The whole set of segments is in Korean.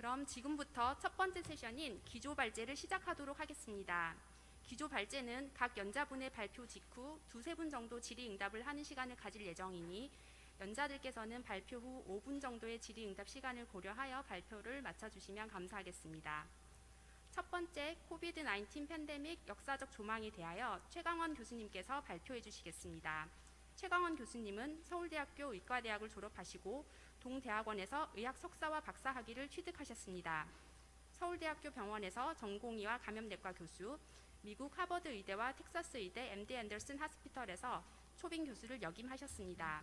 그럼 지금부터 첫 번째 세션인 기조 발제를 시작하도록 하겠습니다. 기조 발제는 각 연자분의 발표 직후 두세 분 정도 질의응답을 하는 시간을 가질 예정이니 연자들께서는 발표 후 5분 정도의 질의응답 시간을 고려하여 발표를 마쳐주시면 감사하겠습니다. 첫 번째, 코비드-19 팬데믹 역사적 조망에 대하여 최강원 교수님께서 발표해 주시겠습니다. 최강원 교수님은 서울대학교 의과대학을 졸업하시고 동대학원에서 의학 석사와 박사 학위를 취득하셨습니다. 서울대학교 병원에서 전공의와 감염내과 교수, 미국 하버드 의대와 텍사스 의대 MD 앤더슨 하스피털에서 초빙 교수를 역임하셨습니다.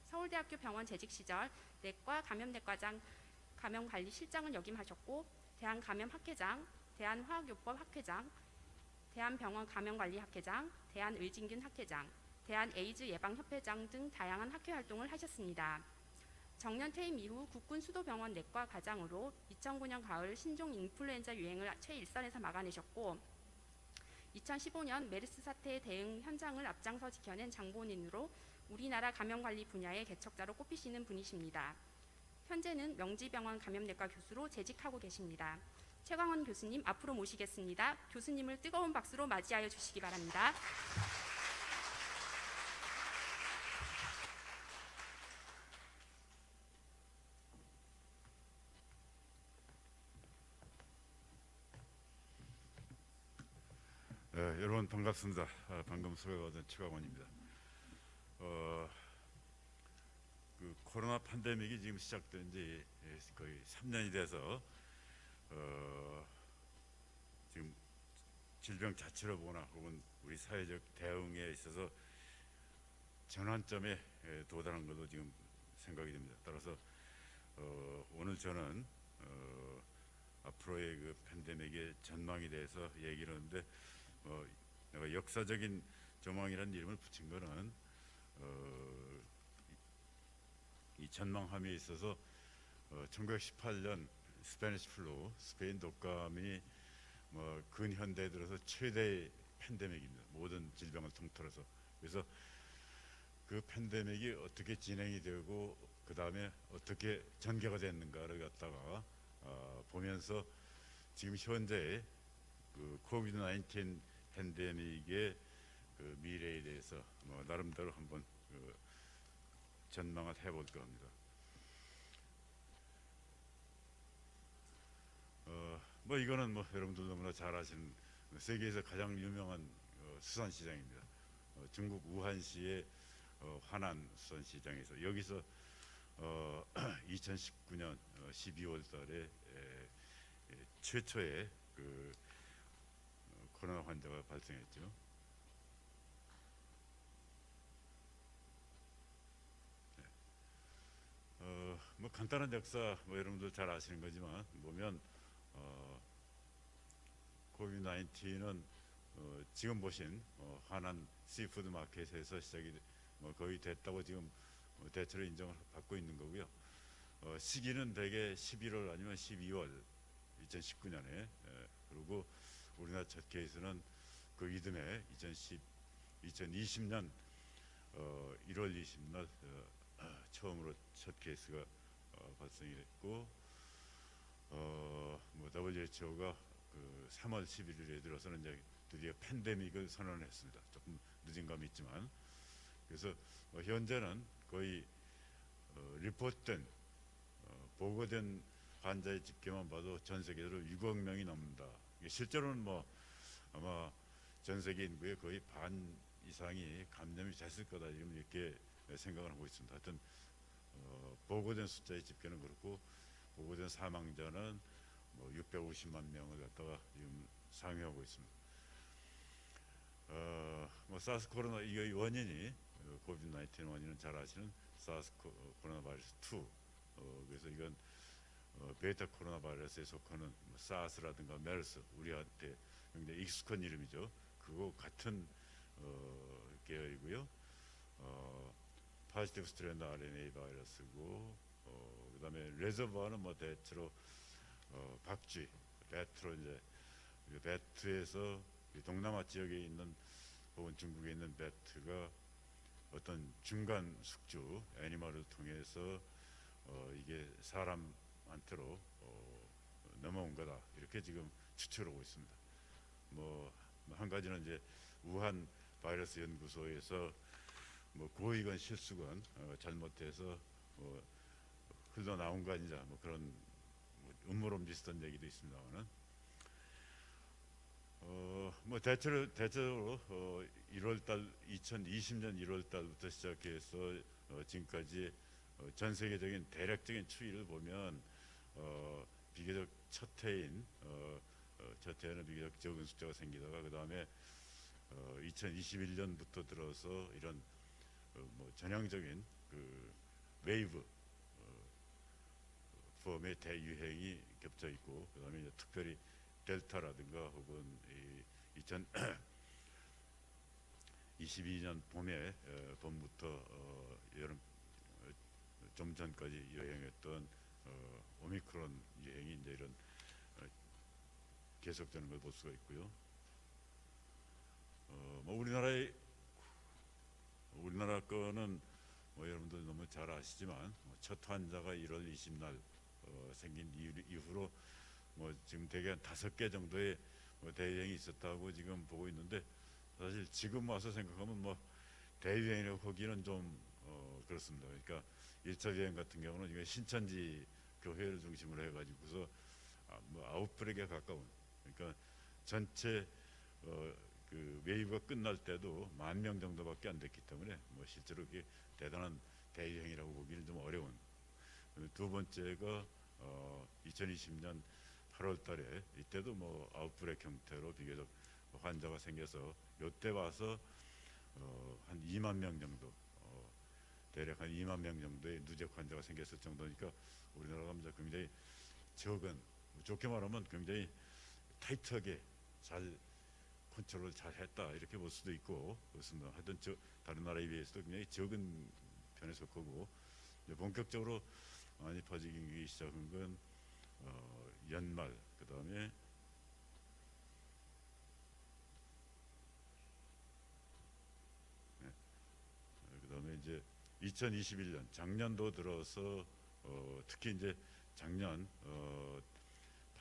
서울대학교 병원 재직 시절 내과 감염내과장 감염관리실장을 역임하셨고 대한감염학회장, 대한화학요법 학회장, 대한병원 감염관리학회장, 대한의진균 학회장, 대한에이즈 예방협회장 등 다양한 학회 활동을 하셨습니다. 정년 퇴임 이후 국군 수도병원 내과 과장으로 2009년 가을 신종 인플루엔자 유행을 최일선에서 막아내셨고 2015년 메르스 사태의 대응 현장을 앞장서 지켜낸 장본인으로 우리나라 감염관리 분야의 개척자로 꼽히시는 분이십니다. 현재는 명지병원 감염내과 교수로 재직하고 계십니다. 최강원 교수님 앞으로 모시겠습니다. 교수님을 뜨거운 박수로 맞이하여 주시기 바랍니다. 여러분 반갑습니다. 방금 소개가 된 최강원입니다. 그 코로나 팬데믹이 지금 시작된 지 거의 3년이 돼서 지금 질병 자체로 보거나 혹은 우리 사회적 대응에 있어서 전환점에 도달한 것도 지금 생각이 됩니다. 따라서 오늘 저는 앞으로의 그 팬데믹의 전망에 대해서 얘기를 하는데 내가 역사적인 조망이라는 이름을 붙인 거는 이 전망함에 있어서 1918년 스페니시 플루, 스페인 독감이 근현대에 들어서 최대의 팬데믹입니다. 모든 질병을 통틀어서. 그래서 그 팬데믹이 어떻게 진행이 되고 그 다음에 어떻게 전개가 됐는가를 갖다가 보면서 지금 현재 그 코비드-19 팬데믹의 그 미래에 대해서 나름대로 한번 전망을 해볼까 합니다. 이거는 여러분들 너무나 잘 아시는 세계에서 가장 유명한 수산시장입니다. 중국 우한시의 화난 수산시장에서 여기서 2019년 12월 달에 최초의 그 코로나 환자가 발생했죠. 간단한 역사 여러분들 잘 아시는 거지만 보면 코비드-19는 지금 보신 하난 시푸드 마켓에서 시작이 거의 됐다고 지금 대체로 인정을 받고 있는 거고요. 시기는 대개 11월 아니면 12월 2019년에 그리고 우리나라 첫 케이스는 그 이듬해 2020년 1월 20일 처음으로 첫 케이스가 발생이 됐고 WHO가 그 3월 11일에 들어서는 이제 드디어 팬데믹을 선언했습니다. 조금 늦은 감이 있지만 그래서 현재는 거의 리포트된 보고된 환자의 집계만 봐도 전 세계적으로 6억 명이 넘는다. 실제로는 아마 전 세계 인구의 거의 반 이상이 감염이 됐을 거다 지금 이렇게 생각을 하고 있습니다. 하여튼 보고된 숫자의 집계는 그렇고 보고된 사망자는 650만 명을 갖다가 지금 상회하고 있습니다. 사스 코로나 이 원인이 코비드-19 원인은 잘 아시는 사스 코로나 바이러스 2. 그래서 이건 베타 코로나 바이러스에 속하는 사스라든가 메르스 우리한테 굉장히 익숙한 이름이죠. 그거 같은 계열이고요. 파지티브 스트랜드 RNA 바이러스고 그다음에 레저버는 대체로 박쥐, 배트로 이제 배트에서 동남아 지역에 있는 혹은 중국에 있는 배트가 어떤 중간 숙주 애니멀을 통해서 이게 사람한테로 넘어온 거다 이렇게 지금 추측하고 있습니다. 뭐 한 가지는 이제 우한 바이러스 연구소에서 뭐 고의건 실수건 잘못해서 뭐 흘러나온 거 아니냐 뭐 그런 뭐 음모론 비슷한 얘기도 있습니다만은 뭐 대체로 1월달 2020년 1월달부터 시작해서 지금까지 전 세계적인 대략적인 추이를 보면 비교적 첫 해인 첫 해에는 비교적 적은 숫자가 생기다가 그 다음에 2021년부터 들어서 이런 뭐 전형적인 그 웨이브 폼의 대유행이 겹쳐 있고 그 다음에 특별히 델타라든가 혹은 2022년 봄부터 여름 좀 전까지 유행했던 오미크론 유행이 이제 이런 계속되는 걸 볼 수가 있고요. 뭐 우리나라 거는 뭐 여러분들 너무 잘 아시지만 첫 환자가 1월 20날 생긴 이후로 뭐 지금 대개 한 5개 정도의 뭐 대유행이 있었다고 지금 보고 있는데 사실 지금 와서 생각하면 뭐 대유행이라고 하기는 좀 그렇습니다. 그러니까 1차 유행 같은 경우는 이게 신천지 교회를 중심으로 해가지고서 뭐 아웃브레이크에 가까운 그러니까 전체 그 웨이브가 끝날 때도 10,000명 정도밖에 안 됐기 때문에 뭐 실제로 그게 대단한 대유행이라고 보기는 좀 어려운. 두 번째가 2020년 8월 달에 이때도 뭐 아웃브레이크 형태로 비교적 환자가 생겨서 이때 와서 한 2만 명 정도 대략 한 2만 명 정도의 누적 환자가 생겼을 정도니까 우리나라가 굉장히 적은 좋게 말하면 굉장히 타이트하게 잘 컨트롤을 잘 했다 이렇게 볼 수도 있고 그렇습니다. 하여튼 다른 나라에 비해서도 굉장히 적은 편에 속하고 본격적으로 많이 퍼지기 시작한 건 연말 그 다음에 이제 2021년 작년도 들어서 특히 이제 작년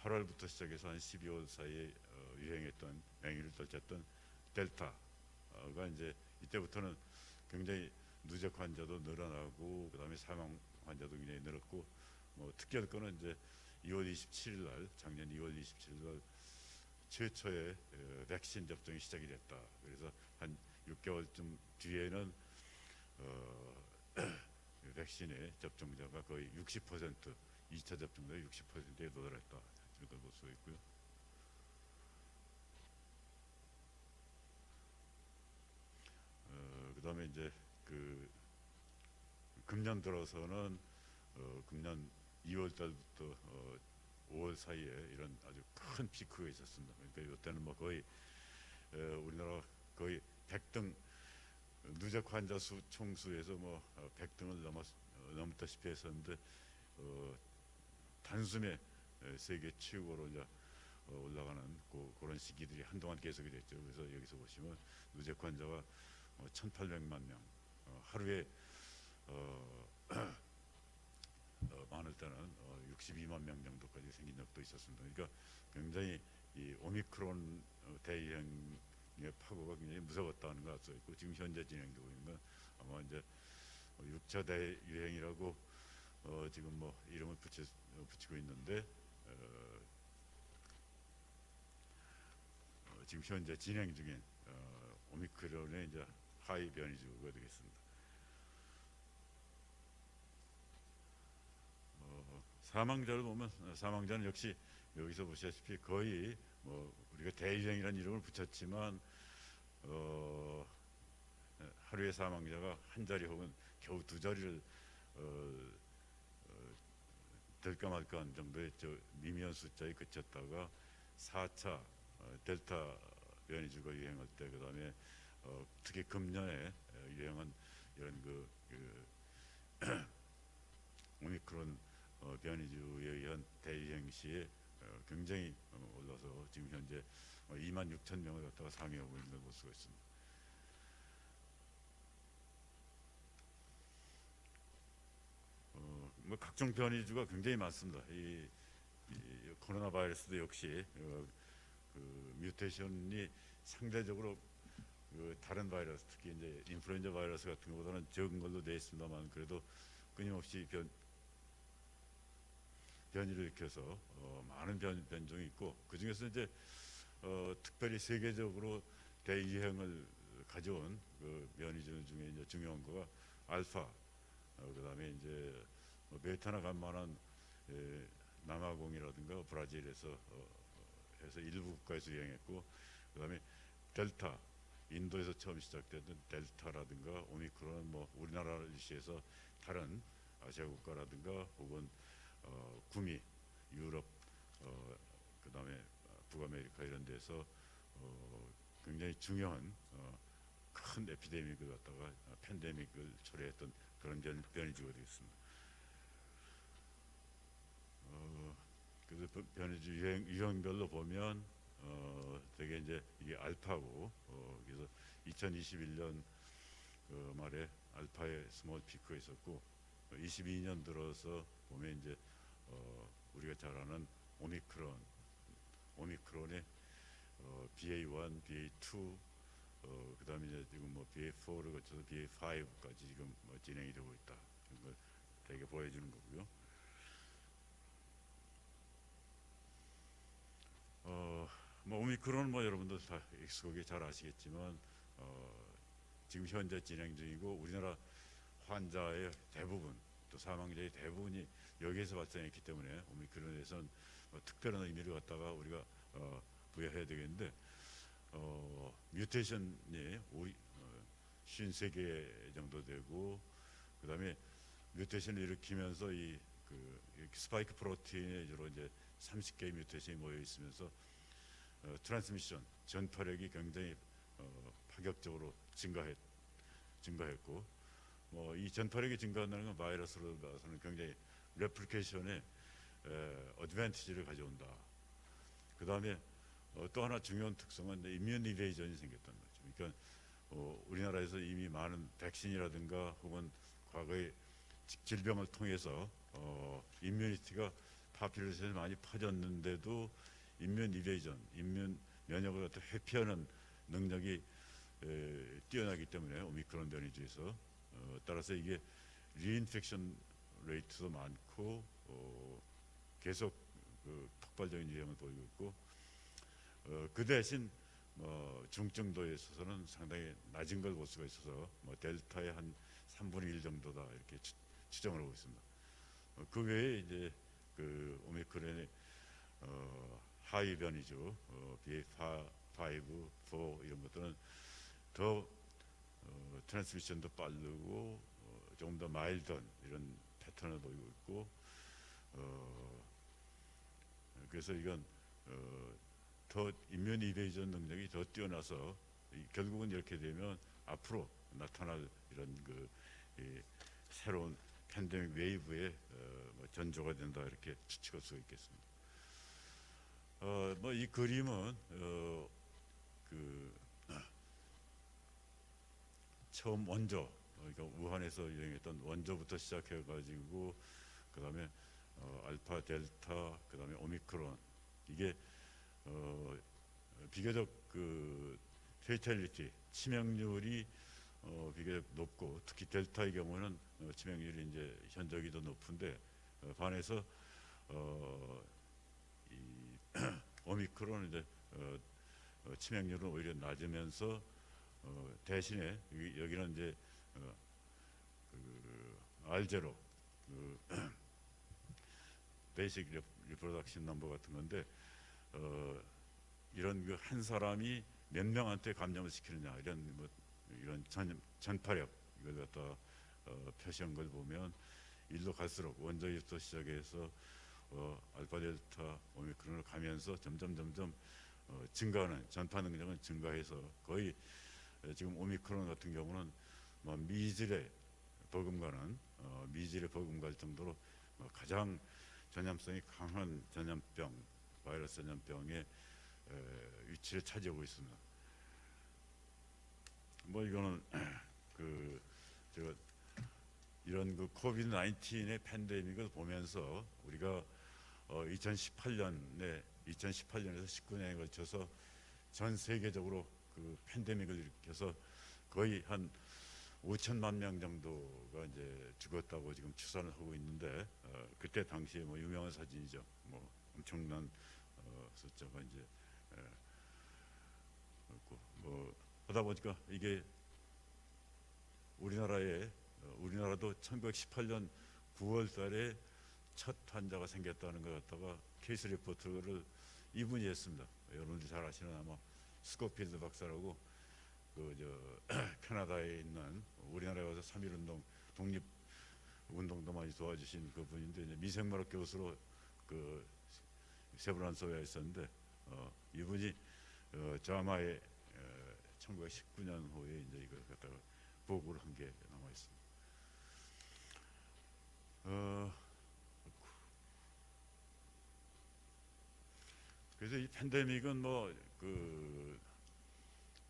8월부터 시작해서 한 12월 사이에 유행했던 맹위를 떨쳤던 델타가 이제 이때부터는 굉장히 누적 환자도 늘어나고 그다음에 사망 환자도 굉장히 늘었고 뭐 특이할 거는 이제 2월 27일 날 작년 2월 27일 날 최초의 백신 접종이 시작이 됐다. 그래서 한 6개월쯤 뒤에는 백신의 접종자가 거의 60% 2차 접종자의 60%에 도달했다. 이런 걸 볼 수 있고요. 그다음에 이제 그 금년 들어서는 금년 2월 달부터 5월 사이에 이런 아주 큰 피크가 있었습니다. 그러니까 이때는 뭐 거의 우리나라 거의 100등 누적 환자 수 총수에서 뭐 100등을 넘었다시피 했었는데 단숨에 세계 최고로 이제 올라가는 그런 시기들이 한동안 계속이 됐죠. 그래서 여기서 보시면 누적 환자가 1,800만 명 하루에 많을 때는 62만 명 정도까지 생긴 적도 있었습니다. 그러니까 굉장히 이 오미크론 대유행의 파고가 굉장히 무서웠다는 걸 알 수 있고 지금 현재 진행되고 있는 건 아마 이제 6차 대유행이라고 지금 뭐 이름을 붙이고 있는데 지금 현재 진행 중인 오미크론의 이제 하위 변이주가 되겠습니다. 사망자를 보면 사망자는 역시 여기서 보시다시피 거의 뭐 우리가 대유행이라는 이름을 붙였지만 하루에 사망자가 한 자리 혹은 겨우 두 자리를 될까 말까한 정도의 미미한 숫자에 그쳤다가 4차 델타 변이주가 유행할 때 그다음에 특히 금년에 유행한 이런 그 오미크론 변이주에 의한 대유행 시에 굉장히 올라서 지금 현재 26,000명을 갖다가 상회하고 있는 걸 볼 수가 있습니다. 뭐 각종 변이주가 굉장히 많습니다. 이 코로나 바이러스도 역시 그 뮤테이션이 상대적으로 그 다른 바이러스, 특히 이제 인플루엔자 바이러스 같은 것보다는 적은 걸로 되어 있습니다만, 그래도 끊임없이 변이를 일으켜서 많은 변종이 있고, 그 중에서 이제 특별히 세계적으로 대유행을 가져온 그 변이종 중에 이제 중요한 거가 알파, 그다음에 이제 뭐 베타나 간만한 남아공이라든가 브라질에서 해서 일부 국가에서 유행했고, 그다음에 델타, 인도에서 처음 시작됐던 델타라든가 오미크론, 뭐 우리나라를 유시해서 다른 아시아 국가라든가 혹은 구미, 유럽, 그다음에 북아메리카 이런 데서 굉장히 중요한 큰 에피데믹을 갖다가 팬데믹을 초래했던 그런 변이주가 되겠습니다. 그래서 변이주 유형별로 보면 되게 이제 이게 알파고, 그래서 2021년 말에 알파의 스몰 피크가 있었고, 22년 들어서 보면 이제 우리가 잘 아는 오미크론의 BA1, BA2, 그다음에 이제 지금 뭐 BA4를 거쳐서 BA5까지 지금 뭐 진행이 되고 있다. 이런 걸 되게 보여주는 거고요. 뭐 오미크론은 뭐 여러분들 다 익숙하게 잘 아시겠지만 지금 현재 진행 중이고, 우리나라 환자의 대부분, 또 사망자의 대부분이 여기에서 발생했기 때문에 오미크론에 대해서는 특별한 의미를 갖다가 우리가 부여해야 되겠는데, 뮤테이션이 53개 정도 되고, 그 다음에 뮤테이션을 일으키면서 이 스파이크 프로틴에 주로 이제 30개의 뮤테이션이 모여 있으면서 트랜스미션, 전파력이 굉장히 파격적으로 증가했고, 이 전파력이 증가한다는 건 바이러스로 봐서는 굉장히 레플리케이션의 어드밴티지를 가져온다. 그 다음에 또 하나 중요한 특성은 이뮤 이베이전이 생겼다는 거죠. 그러니까 우리나라에서 이미 많은 백신이라든가 혹은 과거의 질병을 통해서 임뮤니티가 파퓰레이션에 많이 퍼졌는데도 인면 이베이전, 인면 면역을 갖다 회피하는 능력이 뛰어나기 때문에 오미크론 변이주에서 따라서 이게 리인펙션 레이트도 많고 계속 폭발적인 유행을 보이고 있고, 그 대신 중증도에 있어서는 상당히 낮은 걸 볼 수가 있어서 델타의 한 3분의 1 정도다 이렇게 추정을 하고 있습니다. 그 외에 이제 그 오미크론의 하위 변이죠, BA5, 4 이런 것들은 더 트랜스미션도 빠르고 조금 더 마일드한 이런 패턴을 보이고 있고, 그래서 이건 더 인면 이베이전 능력이 더 뛰어나서 결국은 이렇게 되면 앞으로 나타날 이런 새로운 팬데믹 웨이브의 전조가 된다 이렇게 추측할 수 있겠습니다. 이 그림은 처음 원조, 그러니까 우한에서 유행했던 원조부터 시작해가지고 그 다음에 알파, 델타, 그 다음에 오미크론, 이게 비교적 페이탈리티, 치명률이 비교적 높고, 특히 델타의 경우는 치명률이 이제 현저히 더 높은데, 반해서 이 오미크론은 이제 치명률은 오히려 낮으면서 대신에 여기는 이제 R0 베이직 리프로덕션 넘버 같은 건데, 이런 한 사람이 몇 명한테 감염을 시키느냐, 이런 전파력, 이걸 갖다 표시한 걸 보면 일로 갈수록 원저부터 시작해서 알파, 델타, 오미크론을 가면서 점점 증가하는, 전파 능력은 증가해서 거의 지금 오미크론 같은 경우는 미질에 버금갈 정도로 가장 전염성이 강한 전염병, 바이러스 전염병의 위치를 차지하고 있습니다. 이거는 제가 이런 코비드 19의 팬데믹을 보면서 우리가 2018년에서 19년에 걸쳐서 전 세계적으로 그 팬데믹을 일으켜서 거의 한 5천만 명 정도가 이제 죽었다고 지금 추산을 하고 있는데, 그때 당시에 뭐 유명한 사진이죠. 뭐 엄청난 숫자가 이제 있고, 뭐 하다 보니까 이게 우리나라도 1918년 9월달에 첫 환자가 생겼다는 것 갖다가 케이스 리포트를 이분이 했습니다. 여러분들 잘 아시는 아마 스코필드 박사라고 캐나다에 있는, 우리나라에 와서 3.1운동 독립운동도 많이 도와주신 그분인데, 이제 미생물학 교수로 그 세브란스에 있었는데, 이분이 자마에 1919년 후에 이제 이걸 갖다가 보고를 한 게 남아 있습니다. 그래서 이 팬데믹은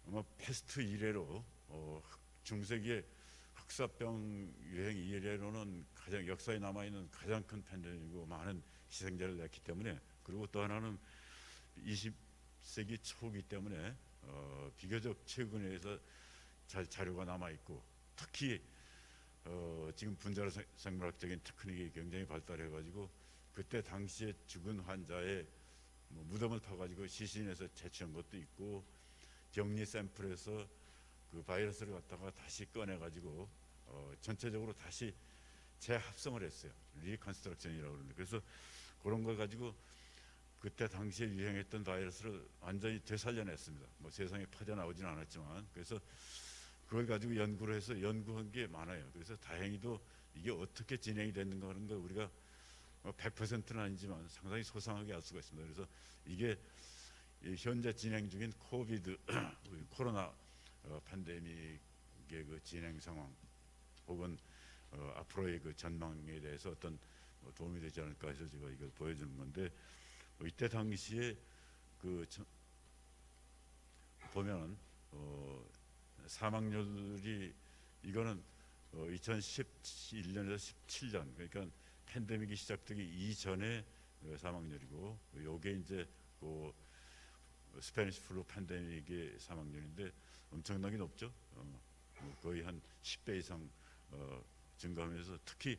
아마 패스트 이래로 중세기의 흑사병 유행 이래로는 가장 역사에 남아 있는 가장 큰 팬데믹이고 많은 희생자를 냈기 때문에, 그리고 또 하나는 20세기 초기 때문에 비교적 최근에서 자료가 남아 있고, 특히 지금 분자로 생물학적인 테크닉이 굉장히 발달해 가지고 그때 당시에 죽은 환자의 뭐 무덤을 파가지고 시신에서 채취한 것도 있고, 격리 샘플에서 그 바이러스를 갖다가 다시 꺼내가지고 전체적으로 다시 재합성을 했어요. 리컨스트럭션이라고 그러는데, 그래서 그런 걸 가지고 그때 당시에 유행했던 바이러스를 완전히 되살려냈습니다. 뭐 세상에 퍼져나오지는 않았지만, 그래서 그걸 가지고 연구를 해서 연구한 게 많아요. 그래서 다행히도 이게 어떻게 진행이 됐는가 하는 걸 우리가 100%는 아니지만 상당히 소상하게 알 수가 있습니다. 그래서 이게 현재 진행 중인 코로나 팬데믹의 그 진행 상황, 혹은 앞으로의 그 전망에 대해서 어떤 도움이 되지 않을까 해서 제가 이걸 보여주는 건데, 이때 당시에 보면 사망률이, 이거는 2011년에서 17년, 그러니까 팬데믹이 시작되기 이전의 사망률이고, 요게 이제 그 스페니시 플루 팬데믹의 사망률인데 엄청나게 높죠. 거의 한 10배 이상 증가하면서, 특히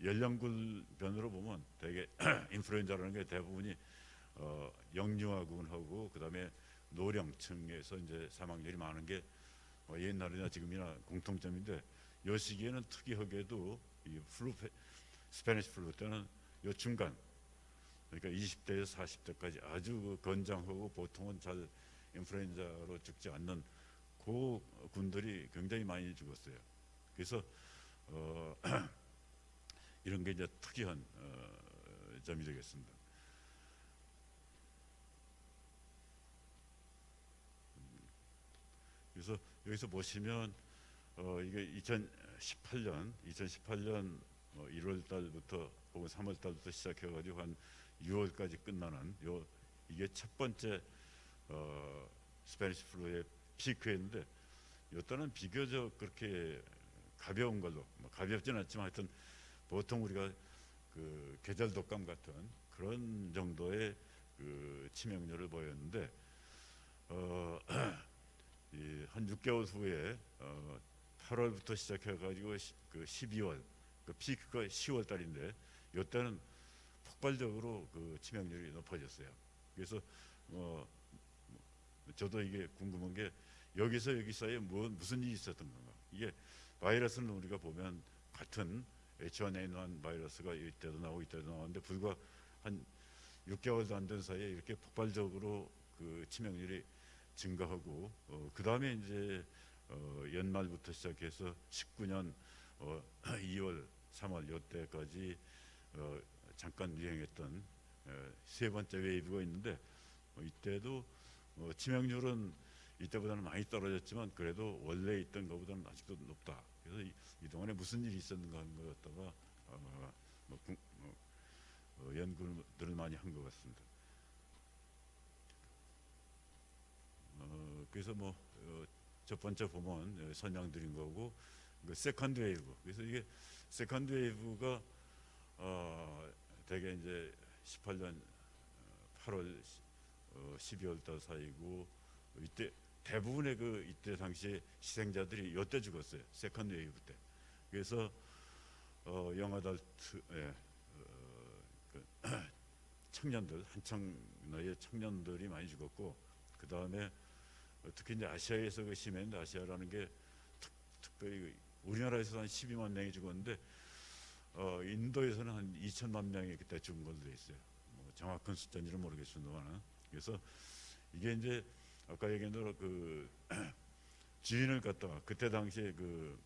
연령군별로 보면 되게 인플루엔자라는 게 대부분이 영유아군하고 그다음에 노령층에서 이제 사망률이 많은 게 옛날이나 지금이나 공통점인데, 요 시기에는 특이하게도 이 스페니시 플루 때는 요 중간, 그러니까 20대에서 40대까지 아주 건장하고 보통은 잘 인플루엔자로 죽지 않는 그 군들이 굉장히 많이 죽었어요. 그래서 이런 게 이제 특이한 점이 되겠습니다. 그래서 여기서 보시면 이게 2018년 1월 달부터 혹은 3월 달부터 시작해가지고 한 6월까지 끝나는 이게 첫 번째 스페니시 플루의 피크였는데, 이때는 비교적 그렇게 가벼운 걸로, 뭐 가볍지는 않지만 하여튼 보통 우리가 그 계절 독감 같은 그런 정도의 그 치명률을 보였는데, 한 6개월 후에 8월부터 시작해가지고 그 12월 그 피크가 10월 달인데, 이때는 폭발적으로 그 치명률이 높아졌어요. 그래서 저도 이게 궁금한 게, 여기서 여기 사이에 무슨 일이 있었던 건가. 이게 바이러스는 우리가 보면 같은 H1N1 바이러스가 이때도 나오고 이때도 나오는데, 불과 한 6개월도 안 된 사이에 이렇게 폭발적으로 그 치명률이 증가하고, 그 다음에 이제 연말부터 시작해서 19년 2월, 3월 이때까지 잠깐 유행했던 세 번째 웨이브가 있는데, 이때도 치명률은 이때보다는 많이 떨어졌지만 그래도 원래 있던 것보다는 아직도 높다. 그래서 이동안에 무슨 일이 있었는가 하는 것 갖다가 연구들을 많이 한 것 같습니다. 그래서 첫 번째 보면 선양드린 거고, 그 세컨드 웨이브. 그래서 이게 세컨드 웨이브가 되게 이제 18년 8월 12월 달 사이고 이때 대부분의 그 이때 당시에 희생자들이 이때 죽었어요. 세컨드 웨이브 때. 그래서 영아달트 그 청년들 한창 나이의 청년들이 많이 죽었고 그 다음에 특히 이제 아시아에서 그 심했는데 아시아라는 게 특별히 우리나라에서 한 12만 명이 죽었는데 인도에서는 한 2천만 명이 그때 죽은 걸로 돼 있어요. 뭐 정확한 숫자인지는 모르겠습니다만 그래서 이게 이제 아까 얘기한 대로 그 지인을 갖다가 그때 당시에 그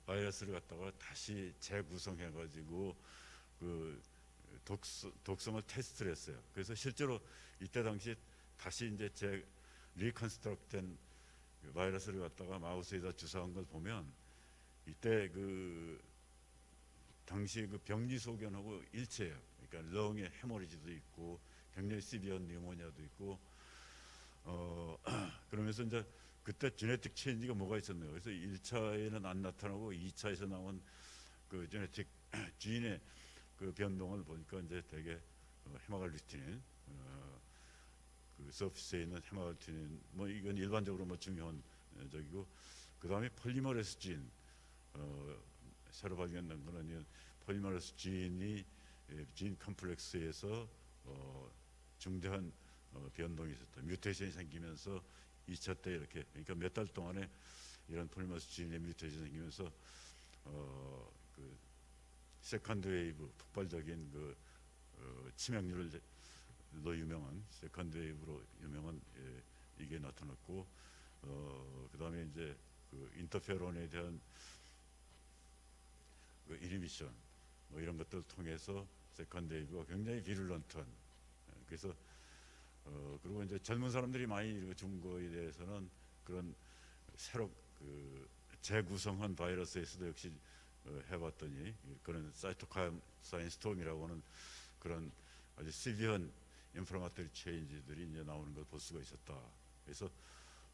바이러스를 갖다가 다시 재구성해 가지고 그 독성을 테스트를 했어요. 그래서 실제로 이때 당시 다시 이제 리컨스트럭된 바이러스를 갖다가 마우스에다 주사한 걸 보면 이때 그 당시 그 병리 소견하고 일치해요. 그러니까 렁에 해머리지도 있고 굉장히 시비한 뉴모니아도 있고 그러면서 이제 그때 제네틱 체인지가 뭐가 있었나요? 그래서 1차에는 안 나타나고 2차에서 나온 그 제네틱 지인의 그 변동을 보니까 이제 되게 헤마갈루틴인 그 서피스에 있는 헤마갈루틴인 뭐 이건 일반적으로 뭐 중요한 적이고 그 다음에 폴리머레스 지인 새로 발견된 거는 폴리머레스 지인이 진 컴플렉스에서 중대한 변동이 있었다. 뮤테이션이 생기면서 2차 때 이렇게 그러니까 몇 달 동안에 이런 폴리머레스 지인의 뮤테이션이 생기면서 그 세컨드 웨이브 폭발적인 그 치명률로 유명한 세컨드 웨이브로 유명한 이게 나타났고 그 다음에 이제 그 인터페론에 대한 그 이니비션 뭐 이런 것들을 통해서 세컨드 웨이브가 굉장히 비룰런트한 그래서 그리고 이제 젊은 사람들이 많이 죽은 거에 대해서는 그런 새로 그 재구성한 바이러스에서도 역시 해봤더니 그런 사이토카인 스톰이라고 하는 그런 아주 시비한 인플라마토리 체인지들이 이제 나오는 걸 볼 수가 있었다. 그래서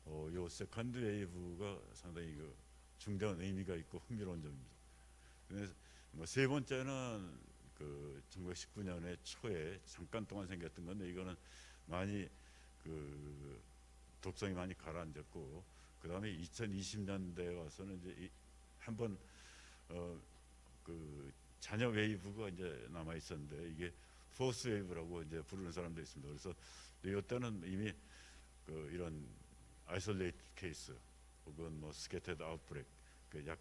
요 세컨드 웨이브가 상당히 그 중대한 의미가 있고 흥미로운 점입니다. 그래서 세 번째는 그 1919년의 초에 잠깐 동안 생겼던 건데 이거는 많이 그 독성이 많이 가라앉았고 그 다음에 2020년대에 와서는 이제 한번 그 잔여 웨이브가 이제 남아 있었는데 이게 포스 웨이브라고 이제 부르는 사람도 있습니다. 그래서 이때는 이미 그 이런 아이솔레이트 케이스 혹은 뭐 스캐터드 아웃브레이크 약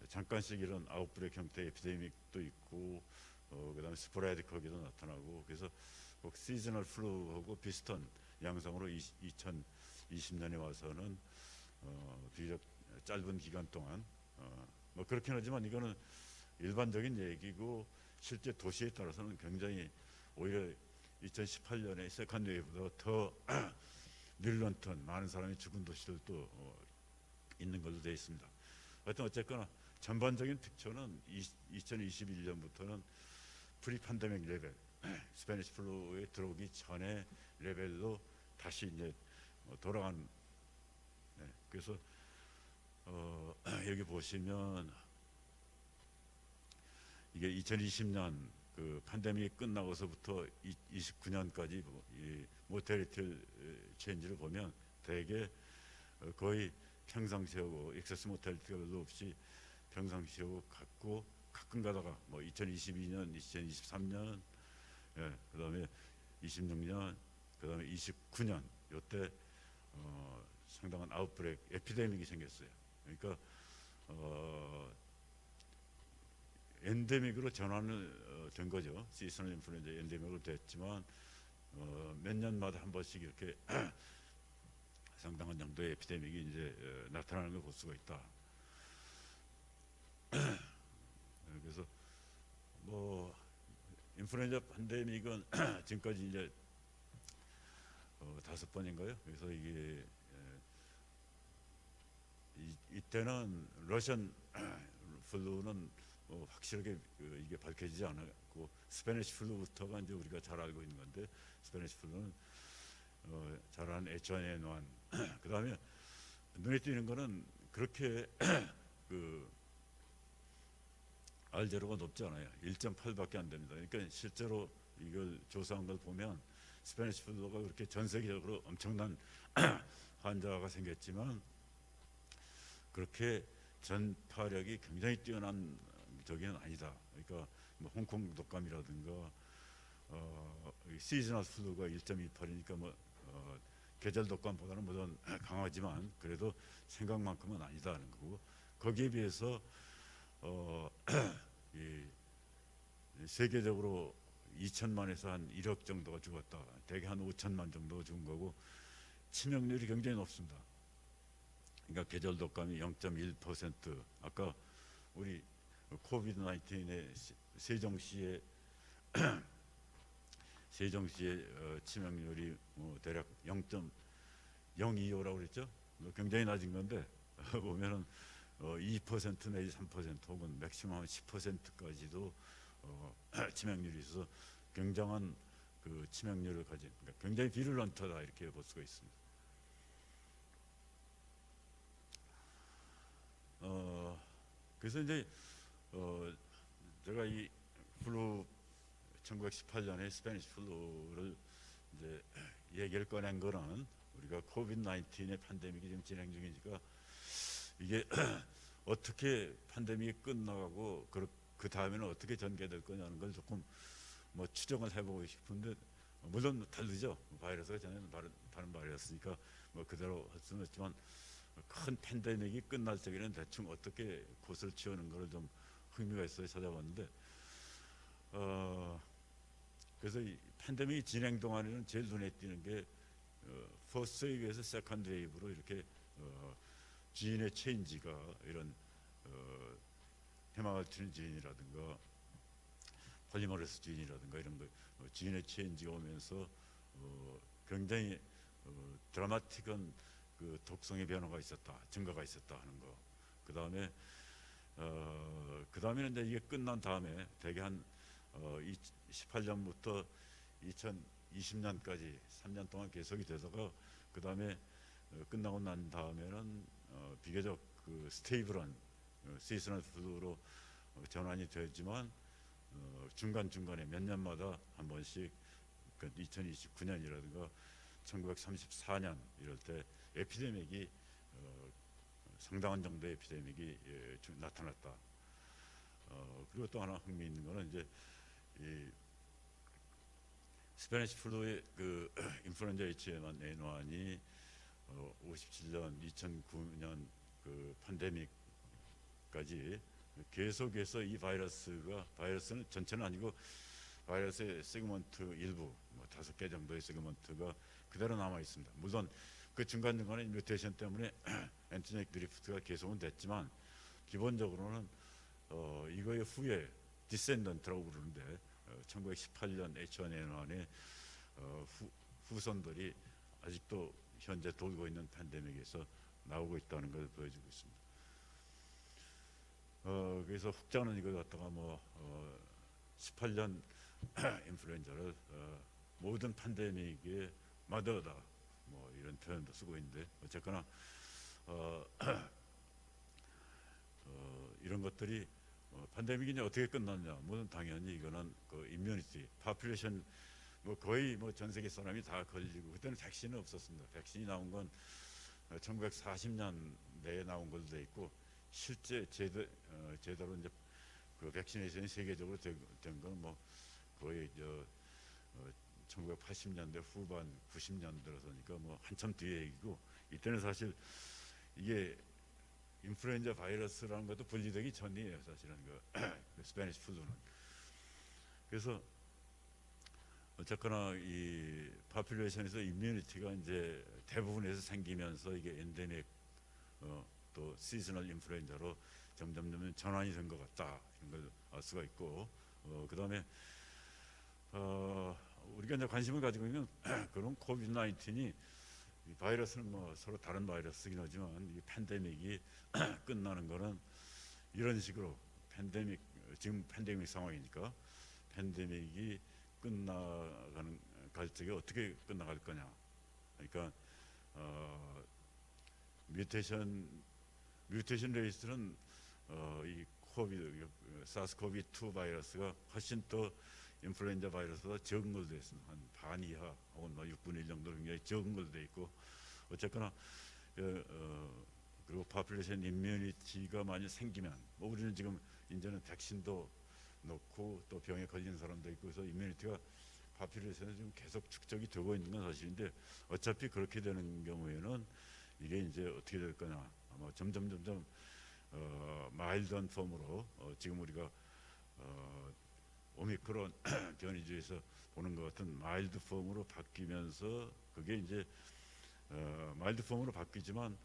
잠깐씩 이런 아웃브레이크 형태의 에피데믹도 있고 그다음에 스포라디크하게도 나타나고 그래서 꼭 시즈널 플루하고 비슷한 양상으로 2020년에 와서는 비교적 짧은 기간 동안 뭐 그렇긴 하지만 이거는 일반적인 얘기고 실제 도시에 따라서는 굉장히 오히려 2018년에 세컨드 웨이브보다 더 뮬런턴 많은 사람이 죽은 도시들도 있는 걸로 되어 있습니다. 하여튼 어쨌거나 전반적인 특徴은 2021년부터는 프리 팬데믹 레벨 스페니시 플루에 들어오기 전에 레벨로 다시 이제 돌아간 그래서 여기 보시면 이게 2020년 그 팬데믹이 끝나고서부터 29년까지 이 모텔리티 체인지를 보면 대개 거의 평상시하고 액세스 모텔리티가 별로 없이 평상시하고 같고 가끔 가다가 뭐 2022년, 2023년, 그다음에 26년, 그다음에 29년 요때 상당한 아웃브레이크, 에피데믹이 생겼어요. 그러니까 엔데믹으로 전환을 된 거죠. 시즈널 인플루엔자 엔데믹으로 됐지만 몇 년마다 한 번씩 이렇게 상당한 정도의 에피데믹이 이제 나타나는 걸 볼 수가 있다. 그래서 뭐 인플루엔자 팬데믹은 지금까지 이제 5번인가요? 그래서 이게 이때는 러시안 플루는 확실하게 이게 밝혀지지 않았고 스페니시 플루부터가 이제 우리가 잘 알고 있는 건데 스페니시 플루는 잘 아는 H1N1 그 다음에 눈에 띄는 거는 그렇게 그 R제로가 높지 않아요. 1.8밖에 안 됩니다. 그러니까 실제로 이걸 조사한 걸 보면 스페니시 플루가 그렇게 전 세계적으로 엄청난 환자가 생겼지만 그렇게 전파력이 굉장히 뛰어난 저기는 아니다. 그러니까 뭐 홍콩 독감이라든가 시즈널 플루가 1.28이니까 뭐 계절 독감보다는 물론 강하지만 그래도 생각만큼은 아니다는 거고, 거기에 비해서 이 세계적으로 2천만에서 한 1억 정도가 죽었다. 대개 한 5천만 정도 죽은 거고 치명률이 굉장히 높습니다. 그러니까 계절 독감이 0.1%, 아까 우리 코비드 19의 세종시의 치명률이 대략 0.025라고 그랬죠. 굉장히 낮은 건데 보면은 2% 내지 3% 혹은 맥시멈 10%까지도 치명률이 있어서 굉장한 그 치명률을 가진, 그러니까 굉장히 비룰런트다 이렇게 볼 수가 있습니다. 그래서 이제 제가 이 플루 1918년에 스페니시 플루를 이제 얘기를 꺼낸 거는 우리가 코비드 19의 팬데믹이 지금 진행 중이니까 이게 어떻게 팬데믹이 끝나가고 그 다음에는 어떻게 전개될 거냐는 걸 조금 뭐 추정을 해보고 싶은데, 물론 다르죠. 바이러스가 전에는 다른 바이러스니까 뭐 그대로 할 수는 없지만 큰 팬데믹이 끝날 적에는 대충 어떻게 곳을 치우는 걸 좀 흥미가 있어서 찾아봤는데, 그래서 이 팬데믹이 진행 동안에는 제일 눈에 띄는 게 퍼스트 웨이브에서 세컨드 웨이브로 이렇게 지인의 체인지가 이런 헤마갈트린 지인이라든가 폴리머레스 지인이라든가 이런 거 지인의 체인지가 오면서 굉장히 드라마틱한 그 독성의 변화가 있었다, 증가가 있었다 하는 거. 그 다음에는 이제 이게 끝난 다음에 대개 한 18년부터 2020년까지 3년 동안 계속이 되다가 그 다음에 끝나고 난 다음에는 비교적 그 스테이블한 시즈널 플루로 전환이 되지만 중간중간에 몇 년마다 한 번씩, 그 2029년이라든가 1934년 이럴 때 에피데믹이 상당한 정도의 에피데믹이 나타났다. 그리고 또 하나 흥미있는 거는 이제 이 스페니시 플루의 그 인플루엔자 H1N1이 57년, 2009년 그 팬데믹까지 계속해서 이 바이러스는 전체는 아니고 바이러스의 세그먼트 일부, 뭐 5개 정도의 세그먼트가 그대로 남아 있습니다. 물론 그 중간중간에 뮤테이션 때문에 엔티제닉 드리프트가 계속은 됐지만 기본적으로는 이거의 후에 디센던트라고 부르는데 1918년 H1N1의 후손들이 아직도 현재 돌고 있는 팬데믹에서 나오고 있다는 걸 보여주고 있습니다. 그래서 혹자는 이걸 갖다가 뭐 18년 인플루엔자를 모든 팬데믹의 마더다, 뭐 이런 표현도 쓰고 있는데, 어쨌거나 이런 것들이 팬데믹이 이제 어떻게 끝났냐? 물론 당연히 이거는 그 임뮤니티, 파퓰레이션, 뭐 거의 뭐 전 세계 사람이 다 걸리고, 그때는 백신은 없었습니다. 백신이 나온 건 1940년대에 나온 걸로 돼 있고, 실제 제대로 이제 그 백신에이션이 세계적으로 된 건 뭐 거의 1980년대 후반 90년 들어서니까 뭐 한참 뒤에 얘기고, 이때는 사실 이게 인플루엔자 바이러스라는 것도 분리되기 전이에요, 사실은 그 스페니시 플루는. 그래서 어쨌거나 이 파퓰레이션에서 임뮤니티가 이제 대부분에서 생기면서 이게 엔데믹 또 시즈널 인플루엔자로 점점 전환이 된 것 같다, 이런 걸 알 수가 있고, 그다음에 우리가 이제 관심을 가지고 있는 그런 코비드 19이, 이 바이러스는 뭐 서로 다른 바이러스이긴 하지만 이 팬데믹이 끝나는 거는 이런 식으로 지금 팬데믹 상황이니까 팬데믹이 갈 적에 어떻게 끝나갈 거냐. 그러니까 뮤테이션 레이스는 이 사스코비2 바이러스가 훨씬 더 인플루엔자 바이러스보다 적은 걸로 되어 있습니다. 한 반 이하 혹은 뭐 6분의 1 정도 굉장히 적은 걸로 되어 있고 어쨌거나 그리고 파퓰레이션 임뮤니티가 많이 생기면 뭐 우리는 지금 이제는 백신도 넣고 또 병에 걸리는 사람도 있고 그래서 임뮤니티가 파퓰레이션에 지금 계속 축적이 되고 있는 건 사실인데 어차피 그렇게 되는 경우에는 이게 이제 어떻게 될 거냐 아마 점점 마일드한 폼으로 지금 우리가 오미크론 변이주에서 보는 것 같은 마일드 폼으로 바뀌면서 그게 이제 마일드 폼으로 바뀌지만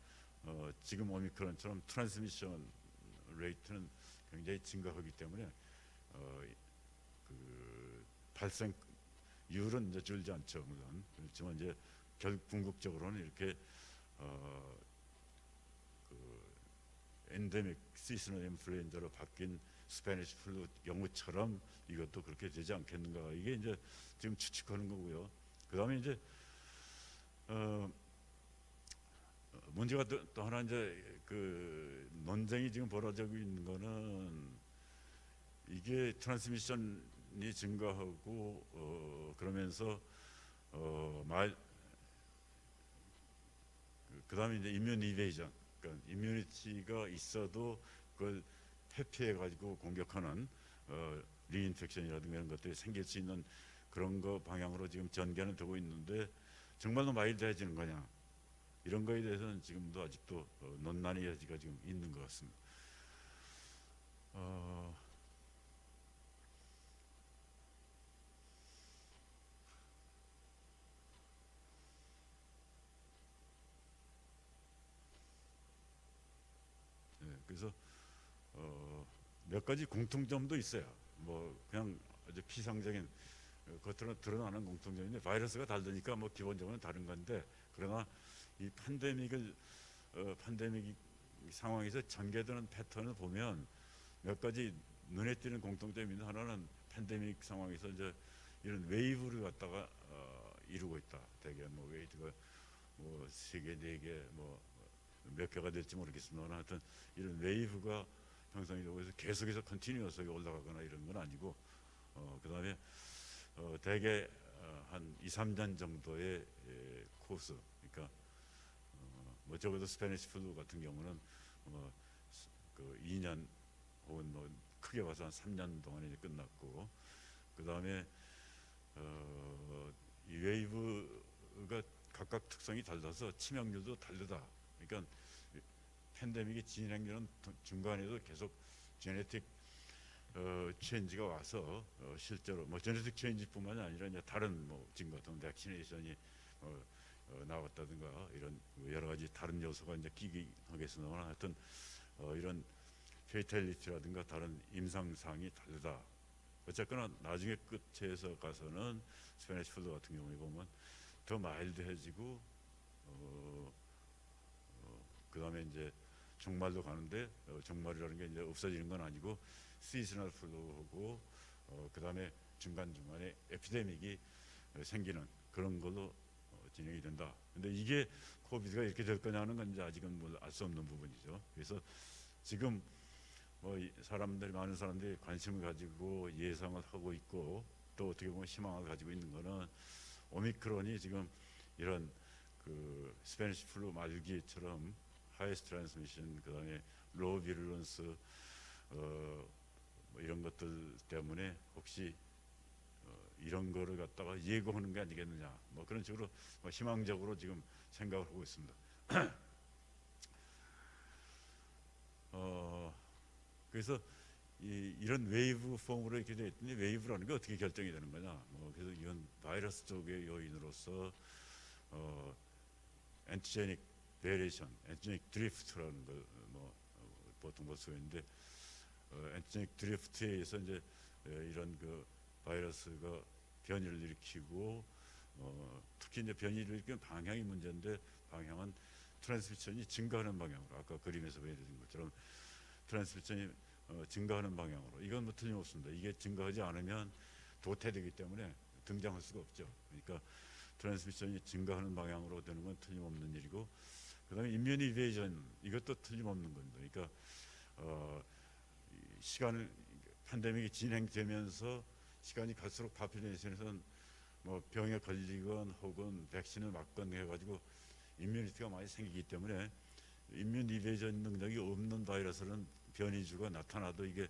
지금 오미크론처럼 트랜스미션 레이트는 굉장히 증가하기 때문에 그 발생 이율은 이제 줄지 않죠 물론. 그렇지만 이제 궁극적으로는 이렇게 그 엔데믹 시즈널 인플루엔자로 바뀐 스페니시 플루 경우처럼 이것도 그렇게 되지 않겠는가 이게 이제 지금 추측하는 거고요. 그 다음에 이제 문제가 또 하나 이제 그 논쟁이 지금 벌어지고 있는 거는 이게 트랜스미션이 증가하고 그러면서 그다음에 이제 이뮤 이베이전 그러니까 이뮤니티가 있어도 그걸 회피해 가지고 공격하는 리인펙션이라든가 이런 것들이 생길 수 있는 그런 거 방향으로 지금 전개는 되고 있는데 정말로 마일드해지는 거냐 이런 거에 대해서는 지금도 아직도 논란의 여지가 지금 있는 것 같습니다. 네, 그래서 몇 가지 공통점도 있어요. 뭐 그냥 아주 피상적인 겉으로 드러나는 공통점인데 바이러스가 다르니까 뭐 기본적으로는 다른 건데 그러나 이 팬데믹 상황에서 전개되는 패턴을 보면 몇 가지 눈에 띄는 공통점이 있는 하나는 팬데믹 상황에서 이제 이런 웨이브를 갖다가 이루고 있다. 대개 뭐 웨이브가 뭐 3개, 4개 뭐 몇 개가 될지 모르겠습니다만 하여튼 이런 웨이브가 형성이 되고 해서 계속해서 컨티뉴어스하게 올라가거나 이런 건 아니고 그 다음에 대개 한 2, 3년 정도의 코스 그러니까 뭐 적어도 스페니시 플루 같은 경우는 그 2년 혹은 뭐 크게 봐서 한 3년 동안에 이제 끝났고 그 다음에 이 웨이브가 각각 특성이 달라서 치명률도 다르다. 그러니까 팬데믹이 진행되는 중간에도 계속 제네틱 체인지가 와서 실제로 뭐 제네틱 체인지뿐만이 아니라 이제 다른 뭐 지금 같은 백시네이션이 나왔다든가 이런 여러 가지 다른 요소가 이제 끼기 하겠으나 하여튼 이런 페이탈리티라든가 다른 임상상이 다르다. 어쨌거나 나중에 끝에서 가서는 스페니시 플루 같은 경우에 보면 더 마일드해지고 그 다음에 이제 종말로 가는데 종말이라는 게 이제 없어지는 건 아니고 시즈널 플루하고 그 다음에 중간중간에 에피데믹이 생기는 그런 걸로 진행이 된다. 근데 이게 코비드가 이렇게 될 거냐는 건 이제 아직은 뭐 알 수 없는 부분이죠. 그래서 지금 뭐 많은 사람들이 관심을 가지고 예상을 하고 있고 또 어떻게 보면 희망을 가지고 있는 거는 오미크론이 지금 이런 그 스페니시 플루 말기처럼 하이스트 트랜스미션 그다음에 로우 비룰런스 뭐 이런 것들 때문에 혹시 이런 거를 갖다가 예고하는 게 아니겠느냐 뭐 그런 식으로 뭐 희망적으로 지금 생각을 하고 있습니다. 그래서 이런 웨이브 폼으로 이렇게 되어 있더니 웨이브라는 게 어떻게 결정이 되는 거냐 뭐 그래서 이건 바이러스 쪽의 요인으로서 엔티제닉 베리에이션, 엔티제닉 드리프트라는 걸 뭐 보통 볼 수가 있는데 엔티제닉 드리프트에 의해서 이제 이런 그 바이러스가 변이를 일으키고 특히 이제 변이를 일으키는 방향이 문제인데 방향은 트랜스미션이 증가하는 방향으로 아까 그림에서 보여드린 것처럼 트랜스미션이 증가하는 방향으로 이건 뭐 틀림없습니다. 이게 증가하지 않으면 도태되기 때문에 등장할 수가 없죠. 그러니까 트랜스미션이 증가하는 방향으로 되는 건 틀림없는 일이고 그 다음에 임뮤니 이베이전 이것도 틀림없는 겁니다. 그러니까 시간을 팬데믹이 진행되면서 시간이 갈수록 파퓰레이션에서는 뭐 병에 걸리건 혹은 백신을 맞건 해가지고 임뮤니티가 많이 생기기 때문에 임뮤 이베이전 능력이 없는 바이러스는 변이주가 나타나도 이게